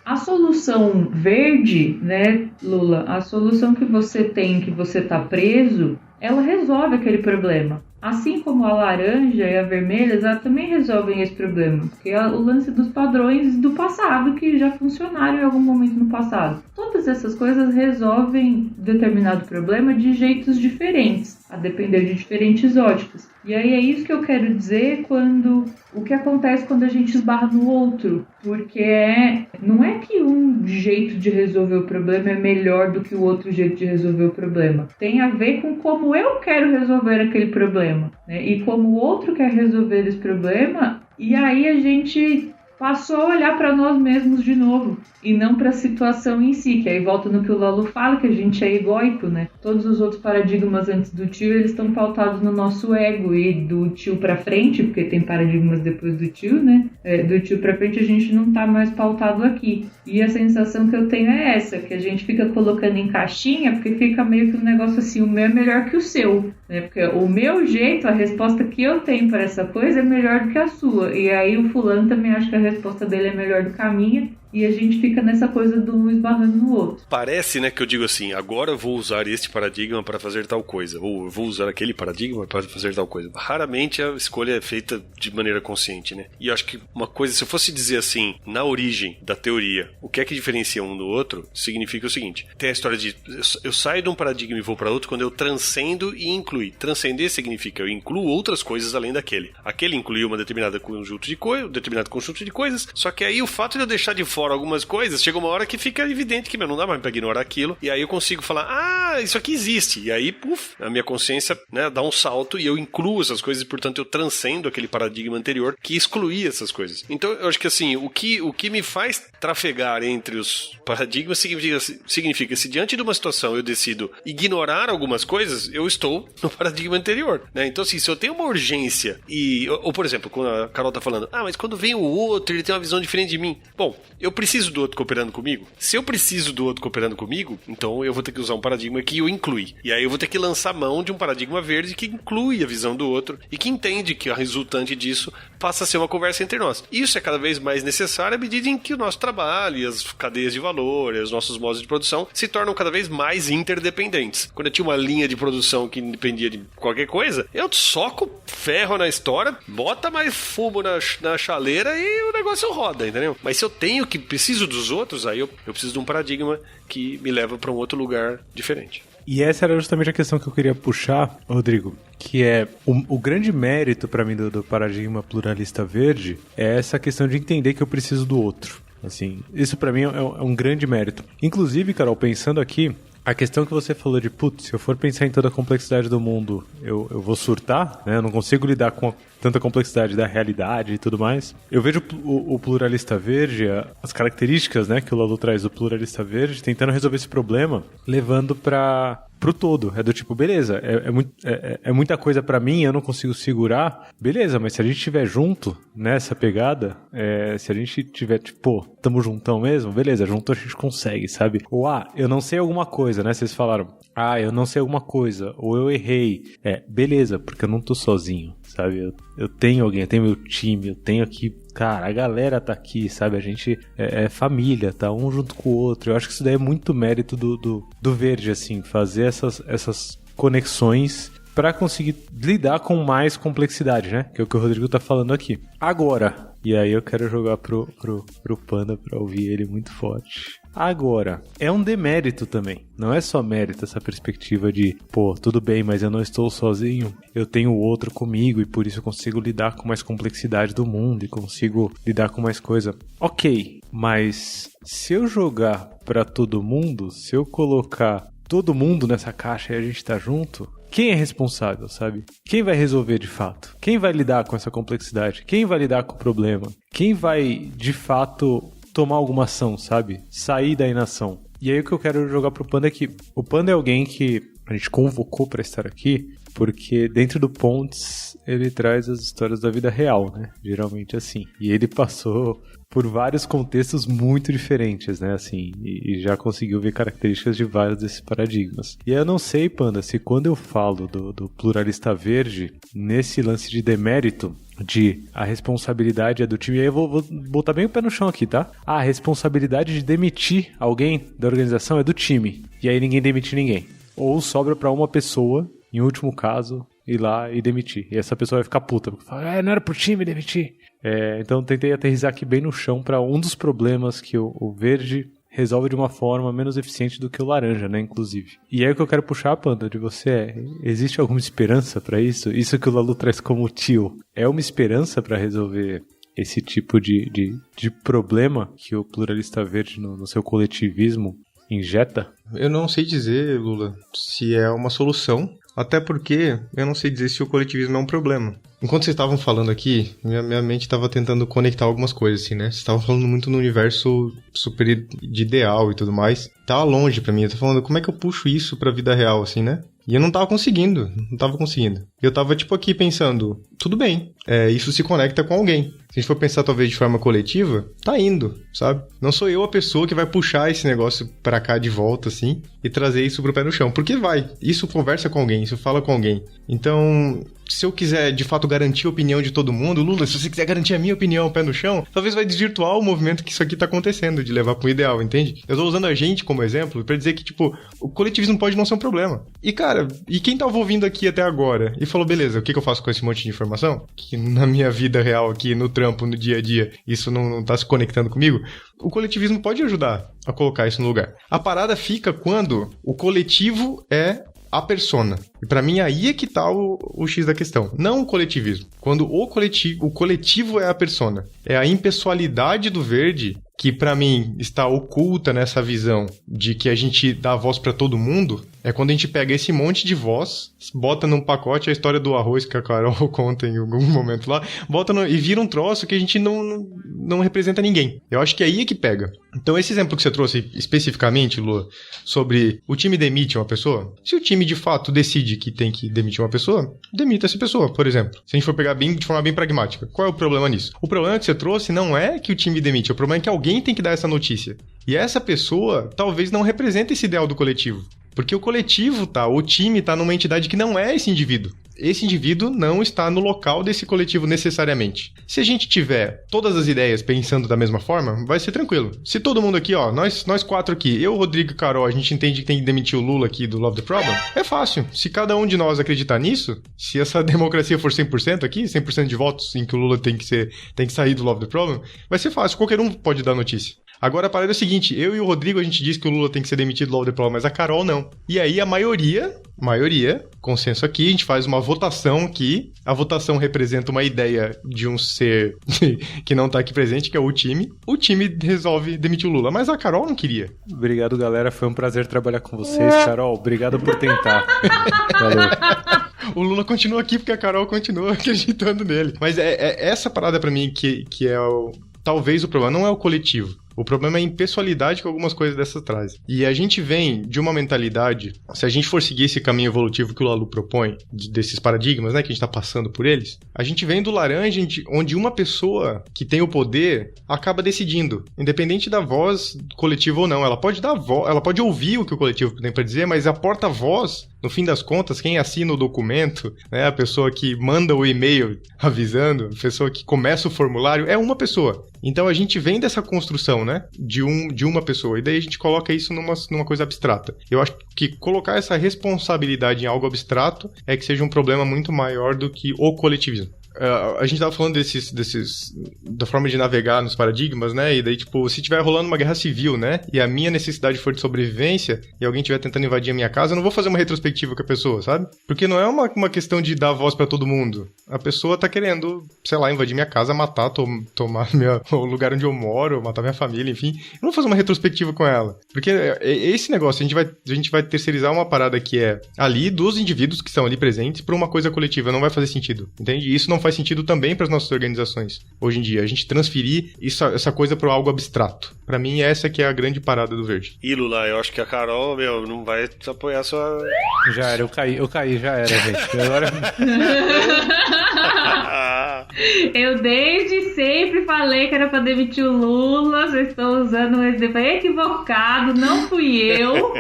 a solução verde, né, Lula? A solução que você tem, que você está preso, ela resolve aquele problema. Assim como a laranja e a vermelha, elas também resolvem esse problema, porque é o lance dos padrões do passado que já funcionaram em algum momento no passado. Todas essas coisas resolvem determinado problema de jeitos diferentes, a depender de diferentes óticas. E aí é isso que eu quero dizer o que acontece quando a gente esbarra no outro, porque não é que um jeito de resolver o problema é melhor do que o outro jeito de resolver o problema. Tem a ver com como eu quero resolver aquele problema, né? E como o outro quer resolver esse problema, e aí a gente passou a olhar para nós mesmos de novo e não para a situação em si, que aí volta no que o Lalo fala, que a gente é egóico, né? Todos os outros paradigmas antes do tio, eles estão pautados no nosso ego, e do tio para frente, porque tem paradigmas depois do tio, né? Do tio para frente a gente não tá mais pautado aqui. E a sensação que eu tenho é essa, que a gente fica colocando em caixinha, porque fica meio que um negócio assim, o meu é melhor que o seu, né? Porque o meu jeito, a resposta que eu tenho para essa coisa é melhor do que a sua. E aí o fulano também acha que a resposta dele é melhor do que a minha, e a gente fica nessa coisa do um esbarrando no outro. Parece, né, que eu digo assim, agora eu vou usar este paradigma para fazer tal coisa, ou eu vou usar aquele paradigma para fazer tal coisa. Raramente a escolha é feita de maneira consciente, né? E eu acho que uma coisa, se eu fosse dizer assim, na origem da teoria, o que é que diferencia um do outro, significa o seguinte: tem a história de eu saio de um paradigma e vou para outro quando eu transcendo e incluo. Transcender significa eu incluo outras coisas além daquele. Aquele incluiu um determinado conjunto de coisas, só que aí o fato de eu deixar de fora algumas coisas, chega uma hora que fica evidente que não dá mais pra ignorar aquilo, e aí eu consigo falar, isso aqui existe, e aí, a minha consciência, né, dá um salto e eu incluo essas coisas, e portanto eu transcendo aquele paradigma anterior que excluía essas coisas. Então eu acho que assim, o que me faz trafegar entre os paradigmas significa se diante de uma situação eu decido ignorar algumas coisas, eu estou no paradigma anterior, né? Então assim, se eu tenho uma urgência ou por exemplo, quando a Carol tá falando, mas quando vem o outro, ele tem uma visão diferente de mim. Bom, eu preciso do outro cooperando comigo? Se eu preciso do outro cooperando comigo, então eu vou ter que usar um paradigma que o inclui. E aí eu vou ter que lançar mão de um paradigma verde que inclui a visão do outro e que entende que a resultante disso passa a ser uma conversa entre nós. Isso é cada vez mais necessário à medida em que o nosso trabalho e as cadeias de valor e os nossos modos de produção se tornam cada vez mais interdependentes. Quando eu tinha uma linha de produção que dependia de qualquer coisa, eu soco ferro na história, bota mais fumo na chaleira e o negócio roda, entendeu? Mas se eu preciso dos outros, aí eu preciso de um paradigma que me leva para um outro lugar diferente. E essa era justamente a questão que eu queria puxar, Rodrigo, que é o grande mérito para mim do paradigma pluralista verde é essa questão de entender que eu preciso do outro. Assim, isso para mim é um grande mérito. Inclusive, Carol, pensando aqui, a questão que você falou de, se eu for pensar em toda a complexidade do mundo, eu vou surtar, né? Eu não consigo lidar com tanta complexidade da realidade e tudo mais. Eu vejo o pluralista verde, as características, né, que o Lalo traz do pluralista verde, tentando resolver esse problema, levando pro todo. É do tipo, beleza, é muita coisa pra mim, eu não consigo segurar. Beleza, mas se a gente estiver junto nessa pegada, se a gente tiver, tipo, tamo juntão mesmo, beleza, junto a gente consegue, sabe? Ou, eu não sei alguma coisa, né? Vocês falaram, eu não sei alguma coisa, ou eu errei. Beleza, porque eu não tô sozinho, sabe? Eu tenho alguém, eu tenho meu time, eu tenho aqui... Cara, a galera tá aqui, sabe? A gente é família, tá um junto com o outro. Eu acho que isso daí é muito mérito do verde, assim, fazer essas conexões para conseguir lidar com mais complexidade, né? Que é o que o Rodrigo tá falando aqui. Agora, e aí eu quero jogar pro Panda pra ouvir ele muito forte. Agora, é um demérito também. Não é só mérito essa perspectiva de, tudo bem, mas eu não estou sozinho. Eu tenho o outro comigo e por isso eu consigo lidar com mais complexidade do mundo e consigo lidar com mais coisa. Ok, mas se eu jogar pra todo mundo, se eu colocar todo mundo nessa caixa e a gente tá junto, quem é responsável, sabe? Quem vai resolver de fato? Quem vai lidar com essa complexidade? Quem vai lidar com o problema? Quem vai, de fato, tomar alguma ação, sabe? Sair da inação. E aí o que eu quero jogar pro Panda é que o Panda é alguém que a gente convocou pra estar aqui porque dentro do Pontes ele traz as histórias da vida real, né? Geralmente assim. E ele passou por vários contextos muito diferentes, né? Assim, e já conseguiu ver características de vários desses paradigmas. E eu não sei, Panda, se quando eu falo do pluralista verde, nesse lance de demérito, de a responsabilidade é do time, e aí eu vou botar bem o pé no chão aqui, tá? A responsabilidade de demitir alguém da organização é do time, e aí ninguém demite ninguém. Ou sobra pra uma pessoa, em último caso, ir lá e demitir. E essa pessoa vai ficar puta, porque fala, não era pro time demitir. Então tentei aterrissar aqui bem no chão para um dos problemas que o verde resolve de uma forma menos eficiente do que o laranja, né, inclusive. E aí o que eu quero puxar, Panda, de você existe alguma esperança para isso? Isso que o Lalu traz como tio, é uma esperança para resolver esse tipo de problema que o pluralista verde no seu coletivismo injeta? Eu não sei dizer, Lula, se é uma solução, até porque eu não sei dizer se o coletivismo é um problema. Enquanto vocês estavam falando aqui, minha mente estava tentando conectar algumas coisas, assim, né? Vocês estavam falando muito no universo super de ideal e tudo mais. Tava longe pra mim, eu tô falando, como é que eu puxo isso pra vida real, assim, né? E eu não tava conseguindo. Eu tava, tipo, aqui pensando, tudo bem, isso se conecta com alguém. Se a gente for pensar, talvez, de forma coletiva, tá indo, sabe? Não sou eu a pessoa que vai puxar esse negócio pra cá de volta, assim, e trazer isso pro pé no chão. Porque vai. Isso conversa com alguém, isso fala com alguém. Então, se eu quiser, de fato, garantir a opinião de todo mundo, Lula, se você quiser garantir a minha opinião pé no chão, talvez vai desvirtuar o movimento que isso aqui tá acontecendo, de levar pro ideal, entende? Eu tô usando a gente como exemplo pra dizer que, tipo, o coletivismo pode não ser um problema. E, cara, e quem tava ouvindo aqui até agora e falou, beleza, o que eu faço com esse monte de informação? Que na minha vida real aqui, no trampo, no dia a dia, isso não tá se conectando comigo? O coletivismo pode ajudar a colocar isso no lugar. A parada fica quando o coletivo é a persona. E pra mim aí é que tá o X da questão. Não o coletivismo. Quando o coletivo é a persona. É a impessoalidade do verde que pra mim está oculta nessa visão de que a gente dá voz pra todo mundo. É quando a gente pega esse monte de voz, bota num pacote a história do arroz que a Carol conta em algum momento lá, e vira um troço que a gente não representa ninguém. Eu acho que aí é que pega. Então esse exemplo que você trouxe especificamente, Lua, sobre o time demite uma pessoa, se o time de fato decide que tem que demitir uma pessoa, demita essa pessoa, por exemplo. Se a gente for pegar de forma bem pragmática. Qual é o problema nisso? O problema que você trouxe não é que o time demite, o problema é que alguém tem que dar essa notícia. E essa pessoa talvez não represente esse ideal do coletivo. Porque o coletivo o time tá numa entidade que não é esse indivíduo. Esse indivíduo não está no local desse coletivo necessariamente. Se a gente tiver todas as ideias pensando da mesma forma, vai ser tranquilo. Se todo mundo aqui, nós quatro aqui, eu, Rodrigo e Carol, a gente entende que tem que demitir o Lula aqui do Love the Problem, é fácil. Se cada um de nós acreditar nisso, se essa democracia for 100% aqui, 100% de votos em que o Lula tem que sair do Love the Problem, vai ser fácil. Qualquer um pode dar notícia. Agora a parada é o seguinte, eu e o Rodrigo a gente diz que o Lula tem que ser demitido do Love the Problem, mas a Carol não. E aí a maioria, consenso aqui, a gente faz uma votação aqui, a votação representa uma ideia de um ser que não tá aqui presente, que é o time resolve demitir o Lula, mas a Carol não queria. Obrigado, galera, foi um prazer trabalhar com vocês, Carol, obrigado por tentar. Valeu. O Lula continua aqui porque a Carol continua acreditando nele. Mas é essa parada pra mim que é talvez o problema, não é o coletivo. O problema é a impessoalidade que algumas coisas dessas trazem. E a gente vem de uma mentalidade, se a gente for seguir esse caminho evolutivo que o Lalu propõe, desses paradigmas, né, que a gente tá passando por eles, a gente vem do laranja onde uma pessoa que tem o poder acaba decidindo, independente da voz coletiva ou não. Ela pode dar voz, ela pode ouvir o que o coletivo tem para dizer, mas a porta-voz, no fim das contas, quem assina o documento, né, a pessoa que manda o e-mail avisando, a pessoa que começa o formulário, é uma pessoa. Então a gente vem dessa construção, né, de uma pessoa, e daí a gente coloca isso numa coisa abstrata. Eu acho que colocar essa responsabilidade em algo abstrato é que seja um problema muito maior do que o coletivismo. A gente tava falando da forma de navegar nos paradigmas, né? E daí, tipo, se tiver rolando uma guerra civil, né? E a minha necessidade for de sobrevivência e alguém estiver tentando invadir a minha casa, eu não vou fazer uma retrospectiva com a pessoa, sabe? Porque não é uma questão de dar voz pra todo mundo. A pessoa tá querendo, sei lá, invadir minha casa, matar, tomar o lugar onde eu moro, matar minha família, enfim. Eu não vou fazer uma retrospectiva com ela. Porque esse negócio, a gente vai terceirizar uma parada que é ali dos indivíduos que estão ali presentes pra uma coisa coletiva. Não vai fazer sentido, entende? Isso não faz faz sentido também para as nossas organizações hoje em dia. A gente transferir essa coisa para algo abstrato. Para mim, essa que é a grande parada do verde. E Lula, eu acho que a Carol, não vai apoiar sua... Já era, eu caí, já era, gente. Agora... Eu desde sempre falei que era pra demitir o Lula, vocês estão usando esse exemplo equivocado, não fui eu.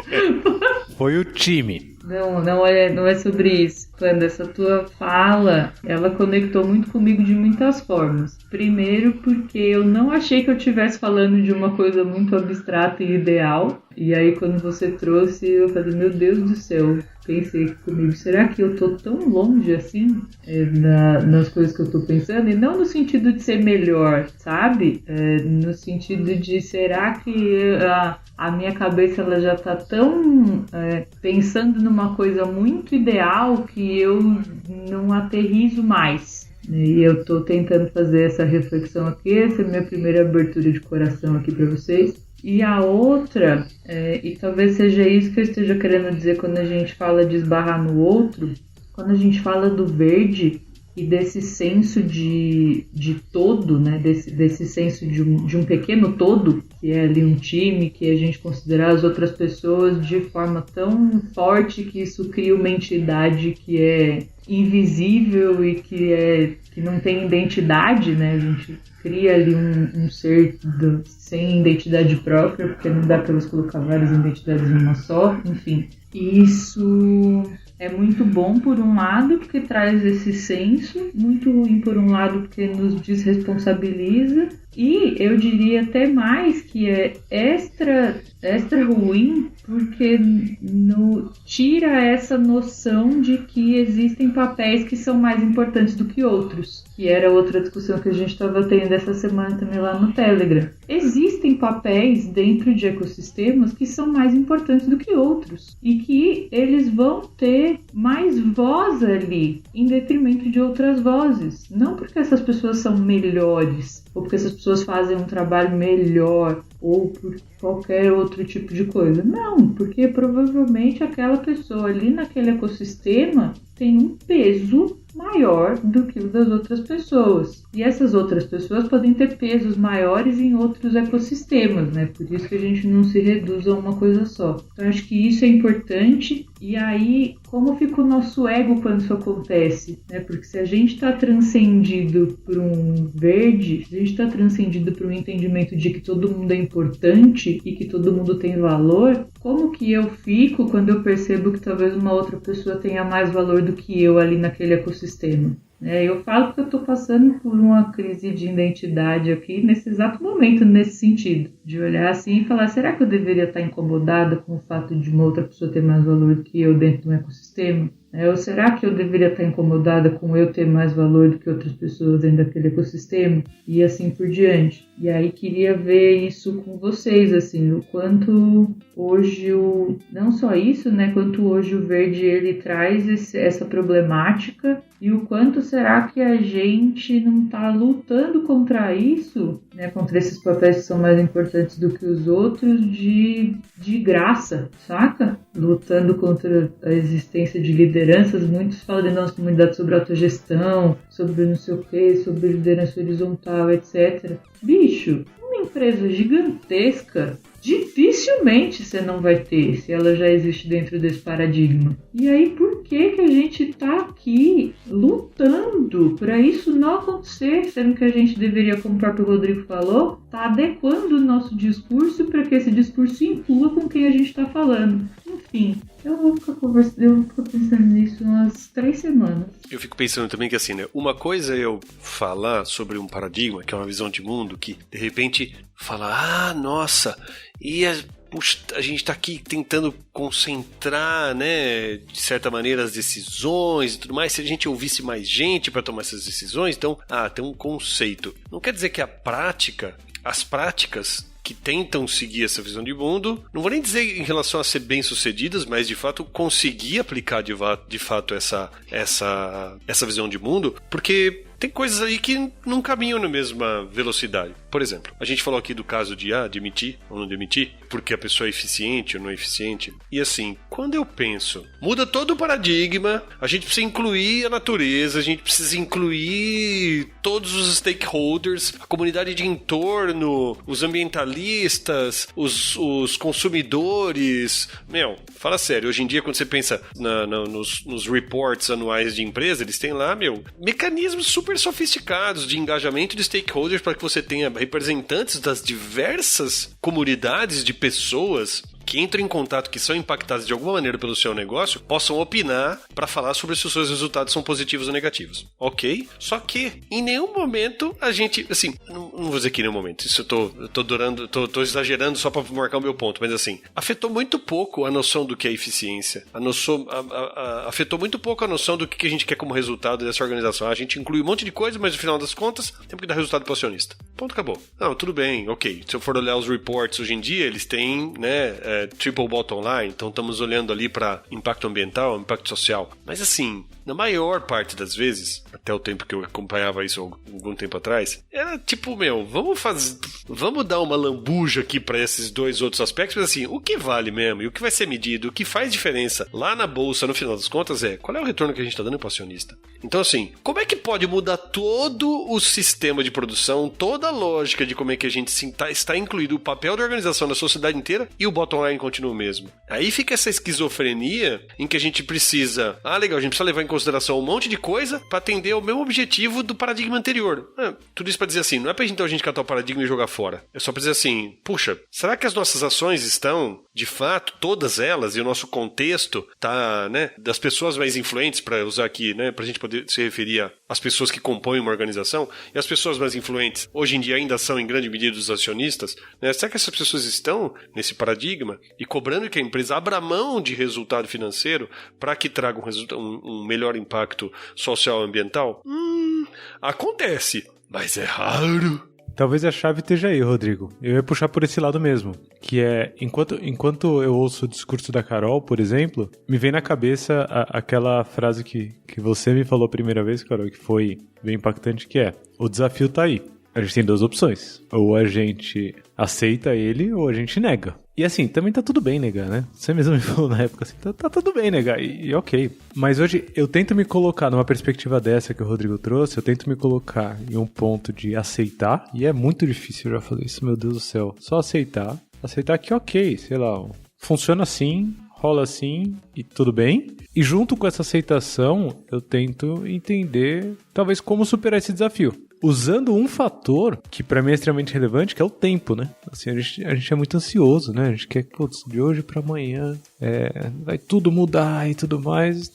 Foi o time. Não é sobre isso. Quando essa tua fala, ela conectou muito comigo de muitas formas. Primeiro porque eu não achei que eu estivesse falando de uma coisa muito abstrata e ideal. E aí quando você trouxe, eu falei, meu Deus do céu, pensei comigo, será que eu tô tão longe assim nas coisas que eu tô pensando? E não no sentido de ser melhor, sabe? No sentido de, será que a minha cabeça ela já tá tão pensando numa coisa muito ideal que eu não aterrizo mais. E eu tô tentando fazer essa reflexão aqui, essa é a minha primeira abertura de coração aqui para vocês. E a outra, e talvez seja isso que eu esteja querendo dizer quando a gente fala de esbarrar no outro, quando a gente fala do verde e desse senso de todo, né? desse senso de um pequeno todo, que é ali um time, que a gente considerar as outras pessoas de forma tão forte que isso cria uma entidade que é invisível e que não tem identidade, né? A gente cria ali um ser sem identidade própria, porque não dá para eles colocar várias identidades numa só, enfim. Isso é muito bom por um lado, porque traz esse senso, muito ruim por um lado, porque nos desresponsabiliza, e eu diria até mais que é extra ruim, porque tira essa noção de que existem papéis que são mais importantes do que outros, que era outra discussão que a gente estava tendo essa semana também lá no Telegram. Existem papéis dentro de ecossistemas que são mais importantes do que outros, e que eles vão ter mais voz ali, em detrimento de outras vozes. Não porque essas pessoas são melhores, ou porque essas pessoas fazem um trabalho melhor, ou por qualquer outro tipo de coisa. Não, porque provavelmente aquela pessoa ali naquele ecossistema tem um peso maior do que o das outras pessoas. E essas outras pessoas podem ter pesos maiores em outros ecossistemas, né? Por isso que a gente não se reduz a uma coisa só. Então, eu acho que isso é importante. E aí, como fica o nosso ego quando isso acontece? Né? Porque se a gente está transcendido por um verde, se a gente está transcendido por um entendimento de que todo mundo é importante e que todo mundo tem valor, como que eu fico quando eu percebo que talvez uma outra pessoa tenha mais valor do que eu ali naquele ecossistema? Eu falo que eu estou passando por uma crise de identidade aqui nesse exato momento, nesse sentido, de olhar assim e falar, será que eu deveria estar incomodada com o fato de uma outra pessoa ter mais valor do que eu dentro de um ecossistema? Ou será que eu deveria estar incomodada com eu ter mais valor do que outras pessoas dentro daquele ecossistema? E assim por diante. E aí queria ver isso com vocês, assim, o quanto hoje não só isso, né, quanto hoje o verde ele traz essa problemática, e o quanto será que a gente não está lutando contra isso, né, contra esses papéis que são mais importantes do que os outros de graça, saca? Lutando contra a existência de lideranças. Muitos falam dentro da nossa comunidade sobre autogestão, sobre não sei o que, sobre liderança horizontal, etc. Bicho, uma empresa gigantesca, dificilmente você não vai ter, se ela já existe dentro desse paradigma. E aí, por que a gente tá aqui lutando para isso não acontecer, sendo que a gente deveria, como o próprio Rodrigo falou, tá adequando o nosso discurso para que esse discurso inclua com quem a gente tá falando. Enfim, eu vou ficar pensando nisso umas 3 semanas. Eu fico pensando também que assim, né? Uma coisa é eu falar sobre um paradigma, que é uma visão de mundo, que de repente fala, nossa, e a gente tá aqui tentando concentrar, né, de certa maneira as decisões e tudo mais, se a gente ouvisse mais gente para tomar essas decisões, então, tem um conceito. Não quer dizer que as práticas que tentam seguir essa visão de mundo, não vou nem dizer em relação a ser bem-sucedidas, mas de fato conseguir aplicar de fato essa visão de mundo, porque tem coisas aí que não caminham na mesma velocidade. Por exemplo, a gente falou aqui do caso de demitir ou não demitir, porque a pessoa é eficiente ou não é eficiente. E assim, quando eu penso, muda todo o paradigma, a gente precisa incluir a natureza, a gente precisa incluir todos os stakeholders, a comunidade de entorno, os ambientalistas, os consumidores. Fala sério, hoje em dia quando você pensa nos reports anuais de empresa, eles têm lá, mecanismos super sofisticados de engajamento de stakeholders para que você tenha representantes das diversas comunidades de pessoas que entram em contato, que são impactadas de alguma maneira pelo seu negócio, possam opinar para falar sobre se os seus resultados são positivos ou negativos. Ok? Só que, em nenhum momento, a gente, assim, não vou dizer que em nenhum momento, isso eu tô exagerando só para marcar o meu ponto, mas assim, afetou muito pouco a noção do que é eficiência, afetou muito pouco a noção do que a gente quer como resultado dessa organização. A gente inclui um monte de coisa, mas no final das contas, tem que dar resultado pro acionista. Ponto, acabou. Não, tudo bem, ok. Se eu for olhar os reports hoje em dia, eles têm, triple bottom line, então estamos olhando ali para impacto ambiental, impacto social. Mas assim, na maior parte das vezes, até o tempo que eu acompanhava isso algum tempo atrás, era tipo, vamos dar uma lambuja aqui para esses dois outros aspectos, mas assim, o que vale mesmo e o que vai ser medido, o que faz diferença lá na bolsa, no final das contas, qual é o retorno que a gente está dando para o acionista. Então assim, como é que pode mudar todo o sistema de produção, toda a lógica de como é que a gente está incluído o papel da organização na sociedade inteira e o bottom line continua o mesmo? Aí fica essa esquizofrenia em que a gente precisa, legal, a gente precisa levar em consideração um monte de coisa para atender ao mesmo objetivo do paradigma anterior. Tudo isso para dizer assim, não é pra então a gente catar o paradigma e jogar fora. É só pra dizer assim, puxa, será que as nossas ações estão, de fato, todas elas, e o nosso contexto tá, das pessoas mais influentes, para usar aqui, pra gente poder se referir às pessoas que compõem uma organização, e as pessoas mais influentes, hoje em dia ainda são em grande medida os acionistas, será que essas pessoas estão nesse paradigma e cobrando que a empresa abra mão de resultado financeiro para que traga um melhor impacto social e ambiental? Acontece, mas é raro. Talvez a chave esteja aí, Rodrigo. Eu ia puxar por esse lado mesmo, que é, enquanto eu ouço o discurso da Carol, por exemplo, me vem na cabeça aquela frase que você me falou a primeira vez, Carol, que foi bem impactante, que é, o desafio tá aí. A gente tem duas opções. Ou a gente aceita ele, ou a gente nega. E assim, também tá tudo bem negar, né? Você mesmo me falou na época assim, tá tudo bem negar, e ok. Mas hoje eu tento me colocar numa perspectiva dessa que o Rodrigo trouxe, eu tento me colocar em um ponto de aceitar, e é muito difícil já fazer isso, meu Deus do céu. Só aceitar que ok, sei lá, funciona assim, rola assim e tudo bem. E junto com essa aceitação, eu tento entender talvez como superar esse desafio. Usando um fator que pra mim é extremamente relevante, que é o tempo, né? Assim, a gente é muito ansioso, né? A gente quer que, de hoje pra amanhã vai tudo mudar e tudo mais.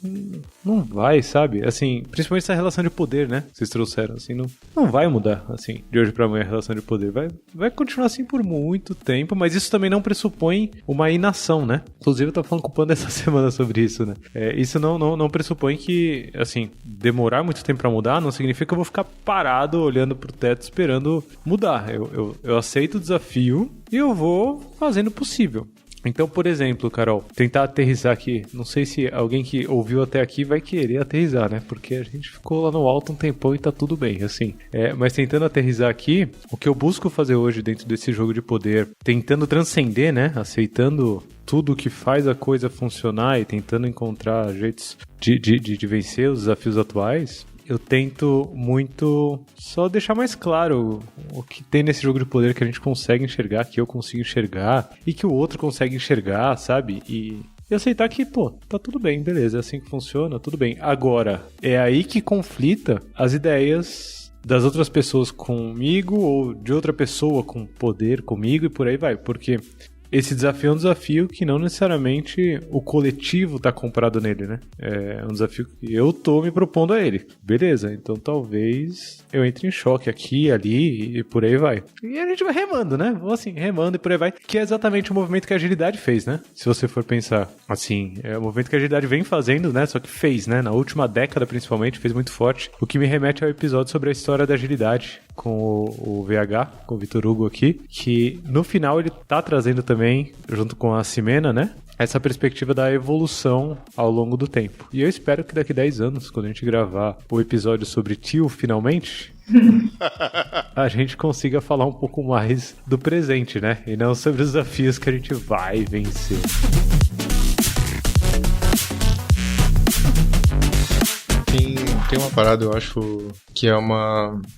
Não vai, sabe? Assim, principalmente essa relação de poder, né? Vocês trouxeram, assim, não vai mudar, assim, de hoje pra amanhã a relação de poder. Vai continuar assim por muito tempo, mas isso também não pressupõe uma inação, né? Inclusive eu tava falando com o Panda essa semana sobre isso, né? Isso não pressupõe que, assim, demorar muito tempo pra mudar não significa que eu vou ficar parado olhando pro teto esperando mudar. Eu aceito o desafio e eu vou fazendo o possível. Então, por exemplo, Carol, tentar aterrissar aqui. Não sei se alguém que ouviu até aqui vai querer aterrissar, né? Porque a gente ficou lá no alto um tempão e tá tudo bem, assim. Mas tentando aterrissar aqui, o que eu busco fazer hoje dentro desse jogo de poder, tentando transcender, né? Aceitando tudo que faz a coisa funcionar e tentando encontrar jeitos de vencer os desafios atuais, eu tento muito só deixar mais claro o que tem nesse jogo de poder que a gente consegue enxergar, que eu consigo enxergar e que o outro consegue enxergar, sabe? E aceitar que, tá tudo bem, beleza, é assim que funciona, tudo bem. Agora, é aí que conflita as ideias das outras pessoas comigo ou de outra pessoa com poder comigo e por aí vai, porque esse desafio é um desafio que não necessariamente o coletivo tá comprado nele, né? É um desafio que eu tô me propondo a ele. Beleza, então talvez eu entre em choque aqui, ali e por aí vai. E a gente vai remando, né? Vou assim, remando e por aí vai. Que é exatamente o movimento que a agilidade fez, né? Se você for pensar assim, é o movimento que a agilidade vem fazendo, né? Só que fez, né? Na última década, principalmente, fez muito forte. O que me remete ao episódio sobre a história da agilidade com o VH, com o Vitor Hugo aqui, que no final ele tá trazendo também, junto com a Ximena, né? essa perspectiva da evolução ao longo do tempo. E eu espero que daqui 10 anos, quando a gente gravar o episódio sobre Tio, finalmente, a gente consiga falar um pouco mais do presente, né? E não sobre os desafios que a gente vai vencer. Tem uma parada, eu acho, que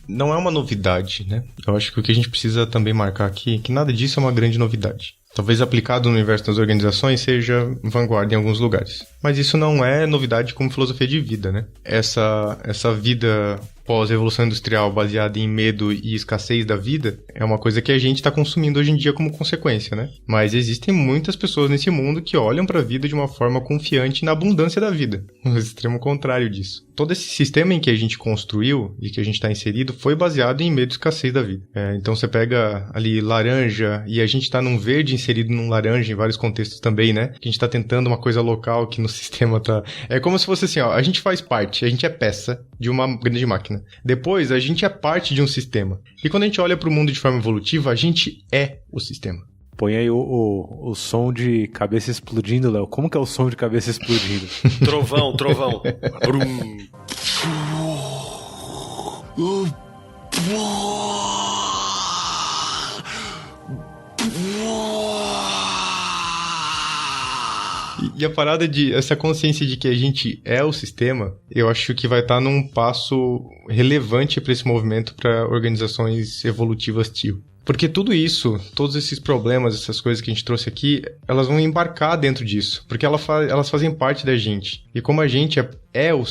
não é uma novidade, né? Eu acho que o que a gente precisa também marcar aqui é que nada disso é uma grande novidade. Talvez aplicado no universo das organizações seja vanguarda em alguns lugares. Mas isso não é novidade como filosofia de vida, né? Essa vida pós-revolução industrial baseada em medo e escassez da vida é uma coisa que a gente está consumindo hoje em dia como consequência, né? Mas existem muitas pessoas nesse mundo que olham para a vida de uma forma confiante na abundância da vida. O extremo contrário disso. Todo esse sistema em que a gente construiu e que a gente está inserido foi baseado em medo e escassez da vida. Então você pega ali laranja e a gente está num verde inserido num laranja em vários contextos também, né? Que a gente está tentando uma coisa local que no sistema tá... É como se fosse assim, ó, a gente faz parte, a gente é peça de uma grande máquina. Depois, a gente é parte de um sistema. E quando a gente olha para o mundo de forma evolutiva, a gente é o sistema. Põe aí o som de cabeça explodindo, Léo. Como que é o som de cabeça explodindo? Trovão. Brum. E a parada essa consciência de que a gente é o sistema, eu acho que vai estar num passo relevante para esse movimento para organizações evolutivas TIO. Porque tudo isso, todos esses problemas, essas coisas que a gente trouxe aqui, elas vão embarcar dentro disso. Porque elas fazem parte da gente. E como a gente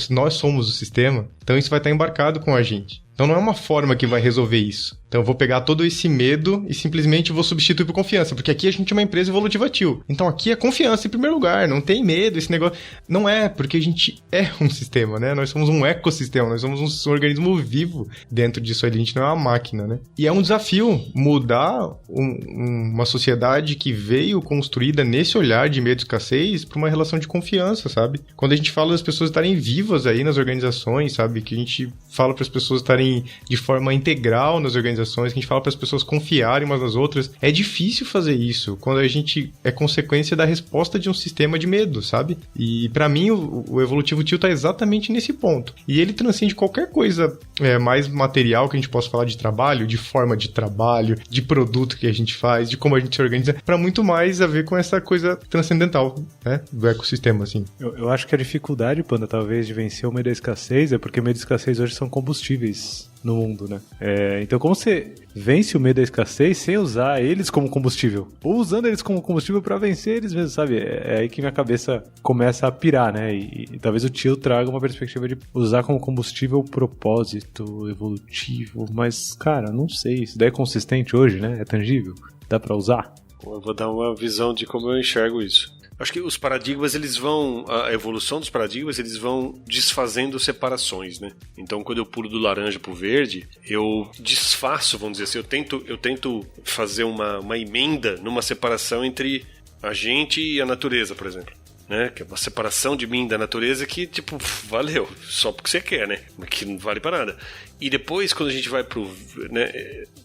nós somos o sistema, então isso vai estar embarcado com a gente. Então não é uma forma que vai resolver isso. Então eu vou pegar todo esse medo e simplesmente vou substituir por confiança. Porque aqui a gente é uma empresa evolutiva TIO. Então aqui é confiança em primeiro lugar. Não tem medo, esse negócio. Não é, porque a gente é um sistema, né? Nós somos um ecossistema. Nós somos um organismo vivo dentro disso aí. A gente não é uma máquina, né? E é um desafio mudar uma sociedade que veio construída nesse olhar de medo e escassez para uma relação de confiança, sabe? Quando a gente fala das pessoas estarem vivas aí nas organizações, sabe? Que a gente fala para as pessoas estarem de forma integral nas organizações, que a gente fala para as pessoas confiarem umas nas outras. É difícil fazer isso quando a gente é consequência da resposta de um sistema de medo, sabe? E para mim o evolutivo TIO tá exatamente nesse ponto. E ele transcende qualquer coisa mais material que a gente possa falar de trabalho, de forma de trabalho, de produto que a gente faz, de como a gente se organiza, para muito mais a ver com essa coisa transcendental, né? Do ecossistema, assim. Eu acho que a dificuldade, Panda, talvez, de vencer o medo da escassez é porque medo e escassez hoje são combustíveis no mundo, né? Então como você vence o medo da escassez sem usar eles como combustível? Ou usando eles como combustível pra vencer eles mesmos, sabe? É aí que minha cabeça começa a pirar, né? E talvez o TIO traga uma perspectiva de usar como combustível o propósito evolutivo, mas, cara, não sei. Isso daí é consistente hoje, né? É tangível? Dá pra usar? Eu vou dar uma visão de como eu enxergo isso. Acho que os paradigmas, a evolução dos paradigmas, eles vão desfazendo separações, né? Então, quando eu pulo do laranja pro verde, eu desfaço, vamos dizer assim, eu tento fazer uma emenda numa separação entre a gente e a natureza, por exemplo. Né? Que é uma separação de mim da natureza que, tipo, valeu, só porque você quer, né? Que não vale para nada. E depois, quando a gente vai pro, né?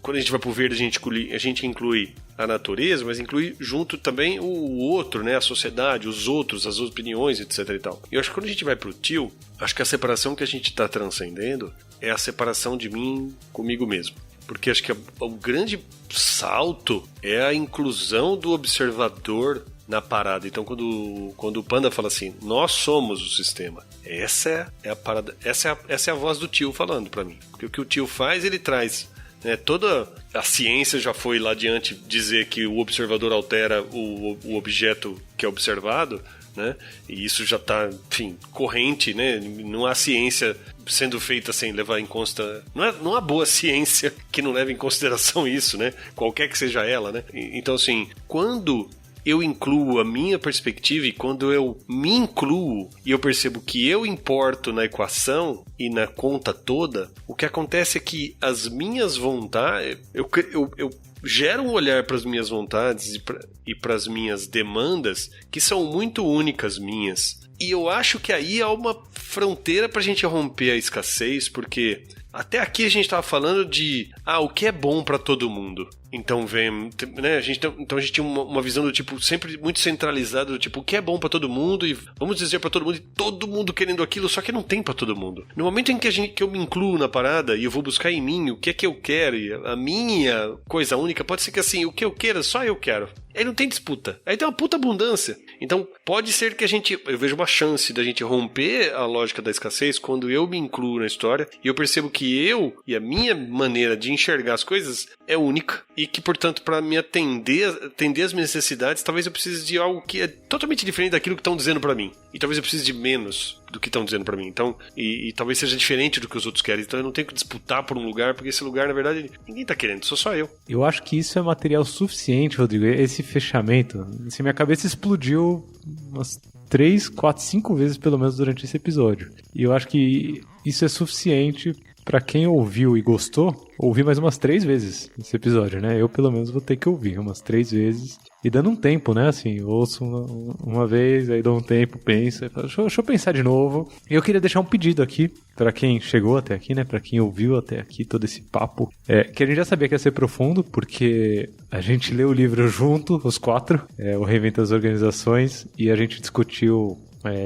Quando a gente vai pro verde, a gente inclui a natureza, mas inclui junto também o outro, né? A sociedade, os outros, as opiniões, etc e tal. E eu acho que quando a gente vai pro TIO, acho que a separação que a gente tá transcendendo é a separação de mim comigo mesmo. Porque acho que o grande salto é a inclusão do observador na parada. Então, quando o Panda fala assim, nós somos o sistema, essa é a parada, essa é a voz do TIO falando pra mim. Porque o que o TIO faz, ele traz, né, toda a ciência já foi lá adiante dizer que o observador altera o objeto que é observado, né? E isso já está, enfim, corrente, né? Não há ciência sendo feita sem levar em consideração. Não há boa ciência que não leve em consideração isso, né? Qualquer que seja ela, né? Então, assim, quando eu incluo a minha perspectiva e quando eu me incluo e eu percebo que eu importo na equação e na conta toda, o que acontece é que as minhas vontades, eu gero um olhar para as minhas vontades e para as minhas demandas que são muito únicas minhas. E eu acho que aí há uma fronteira pra gente romper a escassez, porque até aqui a gente tava falando de o que é bom pra todo mundo. Então vem, né, a gente tinha uma visão do tipo, sempre muito centralizada, do tipo, o que é bom pra todo mundo, e vamos dizer pra todo mundo, e todo mundo querendo aquilo, só que não tem pra todo mundo. No momento em que eu me incluo na parada, e eu vou buscar em mim o que é que eu quero, e a minha coisa única, pode ser que assim, o que eu quero, só eu quero. Aí não tem disputa, aí tem uma puta abundância. Então pode ser que eu vejo uma chance da gente romper a lógica da escassez quando eu me incluo na história, e eu percebo que eu, e a minha maneira de enxergar as coisas, é única. E que, portanto, para me atender as minhas necessidades, talvez eu precise de algo que é totalmente diferente daquilo que estão dizendo para mim. E talvez eu precise de menos do que estão dizendo para mim. Então, e talvez seja diferente do que os outros querem. Então eu não tenho que disputar por um lugar, porque esse lugar, na verdade, ninguém tá querendo, só eu. Eu acho que isso é material suficiente, Rodrigo. Esse fechamento, assim, minha cabeça explodiu umas 3, 4, 5 vezes, pelo menos, durante esse episódio. E eu acho que isso é suficiente pra quem ouviu e gostou, ouvir mais umas 3 vezes esse episódio, né? Eu, pelo menos, vou ter que ouvir umas 3 vezes. E dando um tempo, né? Assim, eu ouço uma vez, aí dou um tempo, penso, e falo, deixa eu pensar de novo. E eu queria deixar um pedido aqui, pra quem chegou até aqui, né? Pra quem ouviu até aqui todo esse papo. Que a gente já sabia que ia ser profundo, porque a gente leu o livro junto, os 4, o Reinventa as Organizações, e a gente discutiu...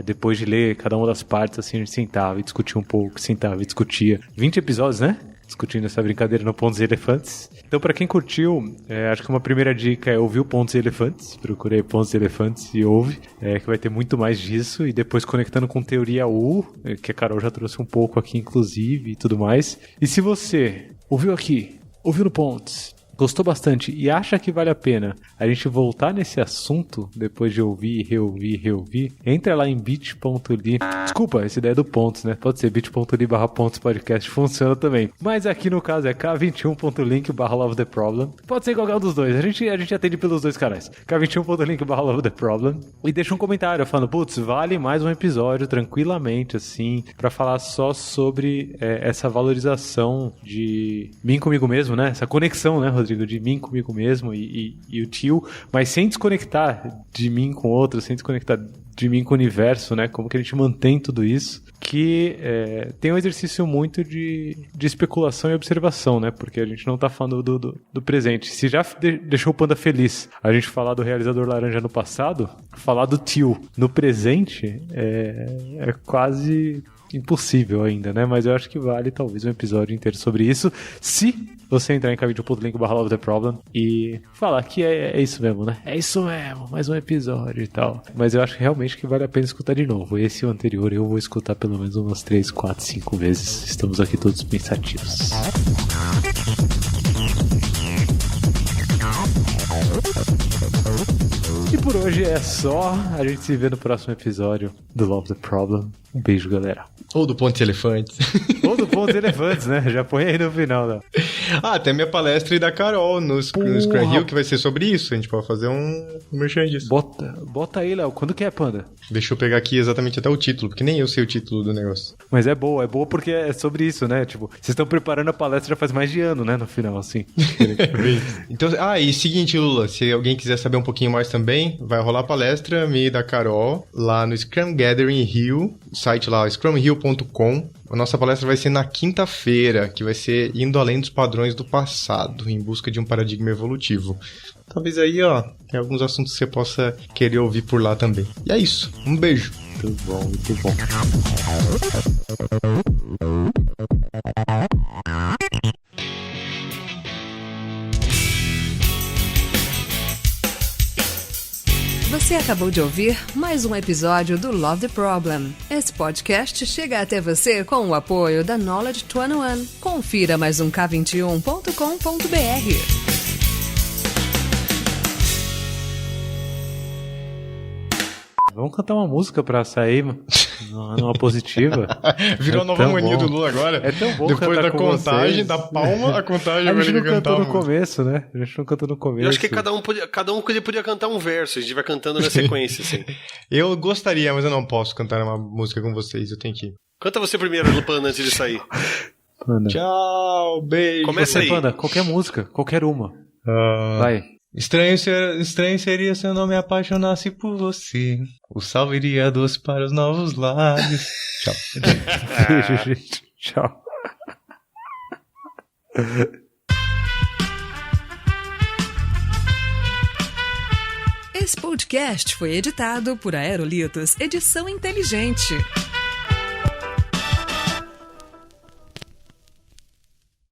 depois de ler cada uma das partes, assim, a gente sentava e discutia um pouco, sentava e discutia. 20 episódios, né? Discutindo essa brincadeira no Pontos e Elefantes. Então, pra quem curtiu, acho que uma primeira dica é ouvir o Pontos e Elefantes. Procurei Pontos e Elefantes e ouve, que vai ter muito mais disso. E depois conectando com Teoria U, que a Carol já trouxe um pouco aqui, inclusive, e tudo mais. E se você ouviu aqui, ouviu no Pontos, gostou bastante e acha que vale a pena a gente voltar nesse assunto depois de ouvir, reouvir, entra lá em bit.ly. Desculpa, essa ideia é do Pontos, né? Pode ser bit.ly/Pontos Podcast, funciona também. Mas aqui no caso é k21.link/Love the Problem. Pode ser qualquer um dos dois. A gente atende pelos dois canais. k21.link/Love the Problem. E deixa um comentário falando, putz, vale mais um episódio tranquilamente, assim, pra falar só sobre essa valorização de mim comigo mesmo, né? Essa conexão, né, Rodrigo, de mim comigo mesmo e o tio, mas sem desconectar de mim com outro, sem desconectar de mim com o universo, né? Como que a gente mantém tudo isso? Que tem um exercício muito de especulação e observação, né? Porque a gente não tá falando do presente. Se já deixou o Panda feliz a gente falar do Realizador Laranja no passado, falar do tio no presente é quase impossível ainda, né? Mas eu acho que vale talvez um episódio inteiro sobre isso, se você entrar em k21.link/Love the Problem e falar que é isso mesmo, né? É isso mesmo, mais um episódio e tal. Mas eu acho realmente que vale a pena escutar de novo. Esse e o anterior eu vou escutar pelo menos umas 3, 4, 5 vezes. Estamos aqui todos pensativos. E por hoje é só. A gente se vê no próximo episódio do Love the Problem. Um beijo, galera. Ou do Pontos e Elefantes. Ou do Pontos e Elefantes, né? Já põe aí no final, né? Até minha palestra e da Carol no Scrum Hill, que vai ser sobre isso. A gente pode fazer um merchan disso. Bota aí, Léo. Quando que é, Panda? Deixa eu pegar aqui exatamente até o título, porque nem eu sei o título do negócio. Mas é boa porque é sobre isso, né? Tipo, vocês estão preparando a palestra já faz mais de ano, né? No final, assim. Então, e seguinte, Lula, se alguém quiser saber um pouquinho mais também, vai rolar a palestra minha e da Carol lá no Scrum Gathering Hill, site lá, scrumhill.com. A nossa palestra vai ser na quinta-feira, que vai ser Indo Além dos Padrões do Passado, em busca de um paradigma evolutivo. Talvez aí, tem alguns assuntos que você possa querer ouvir por lá também. E é isso. Um beijo. Muito bom, muito bom. Você acabou de ouvir mais um episódio do Love the Problem. Esse podcast chega até você com o apoio da Knowledge 21. Confira mais um k21.com.br. Vamos cantar uma música pra sair numa positiva. Virou a nova mania do Lula agora. É tão bom depois cantar da com contagem, vocês. da palma, a contagem a vai gente não cantar cantou no começo, né? A gente não cantou no começo. Eu acho que cada um podia cantar um verso. A gente vai cantando na sequência, assim. Eu gostaria, mas eu não posso cantar uma música com vocês. Eu tenho que ir. Canta você primeiro, Lupana, antes de sair. Panda. Tchau, beijo. Começa aí. Panda, qualquer música, qualquer uma. Vai. Estranho seria se eu não me apaixonasse por você. O sal iria doce para os novos lábios. Tchau. Beijo, gente. Tchau. Esse podcast foi editado por Aerolitos Edição Inteligente.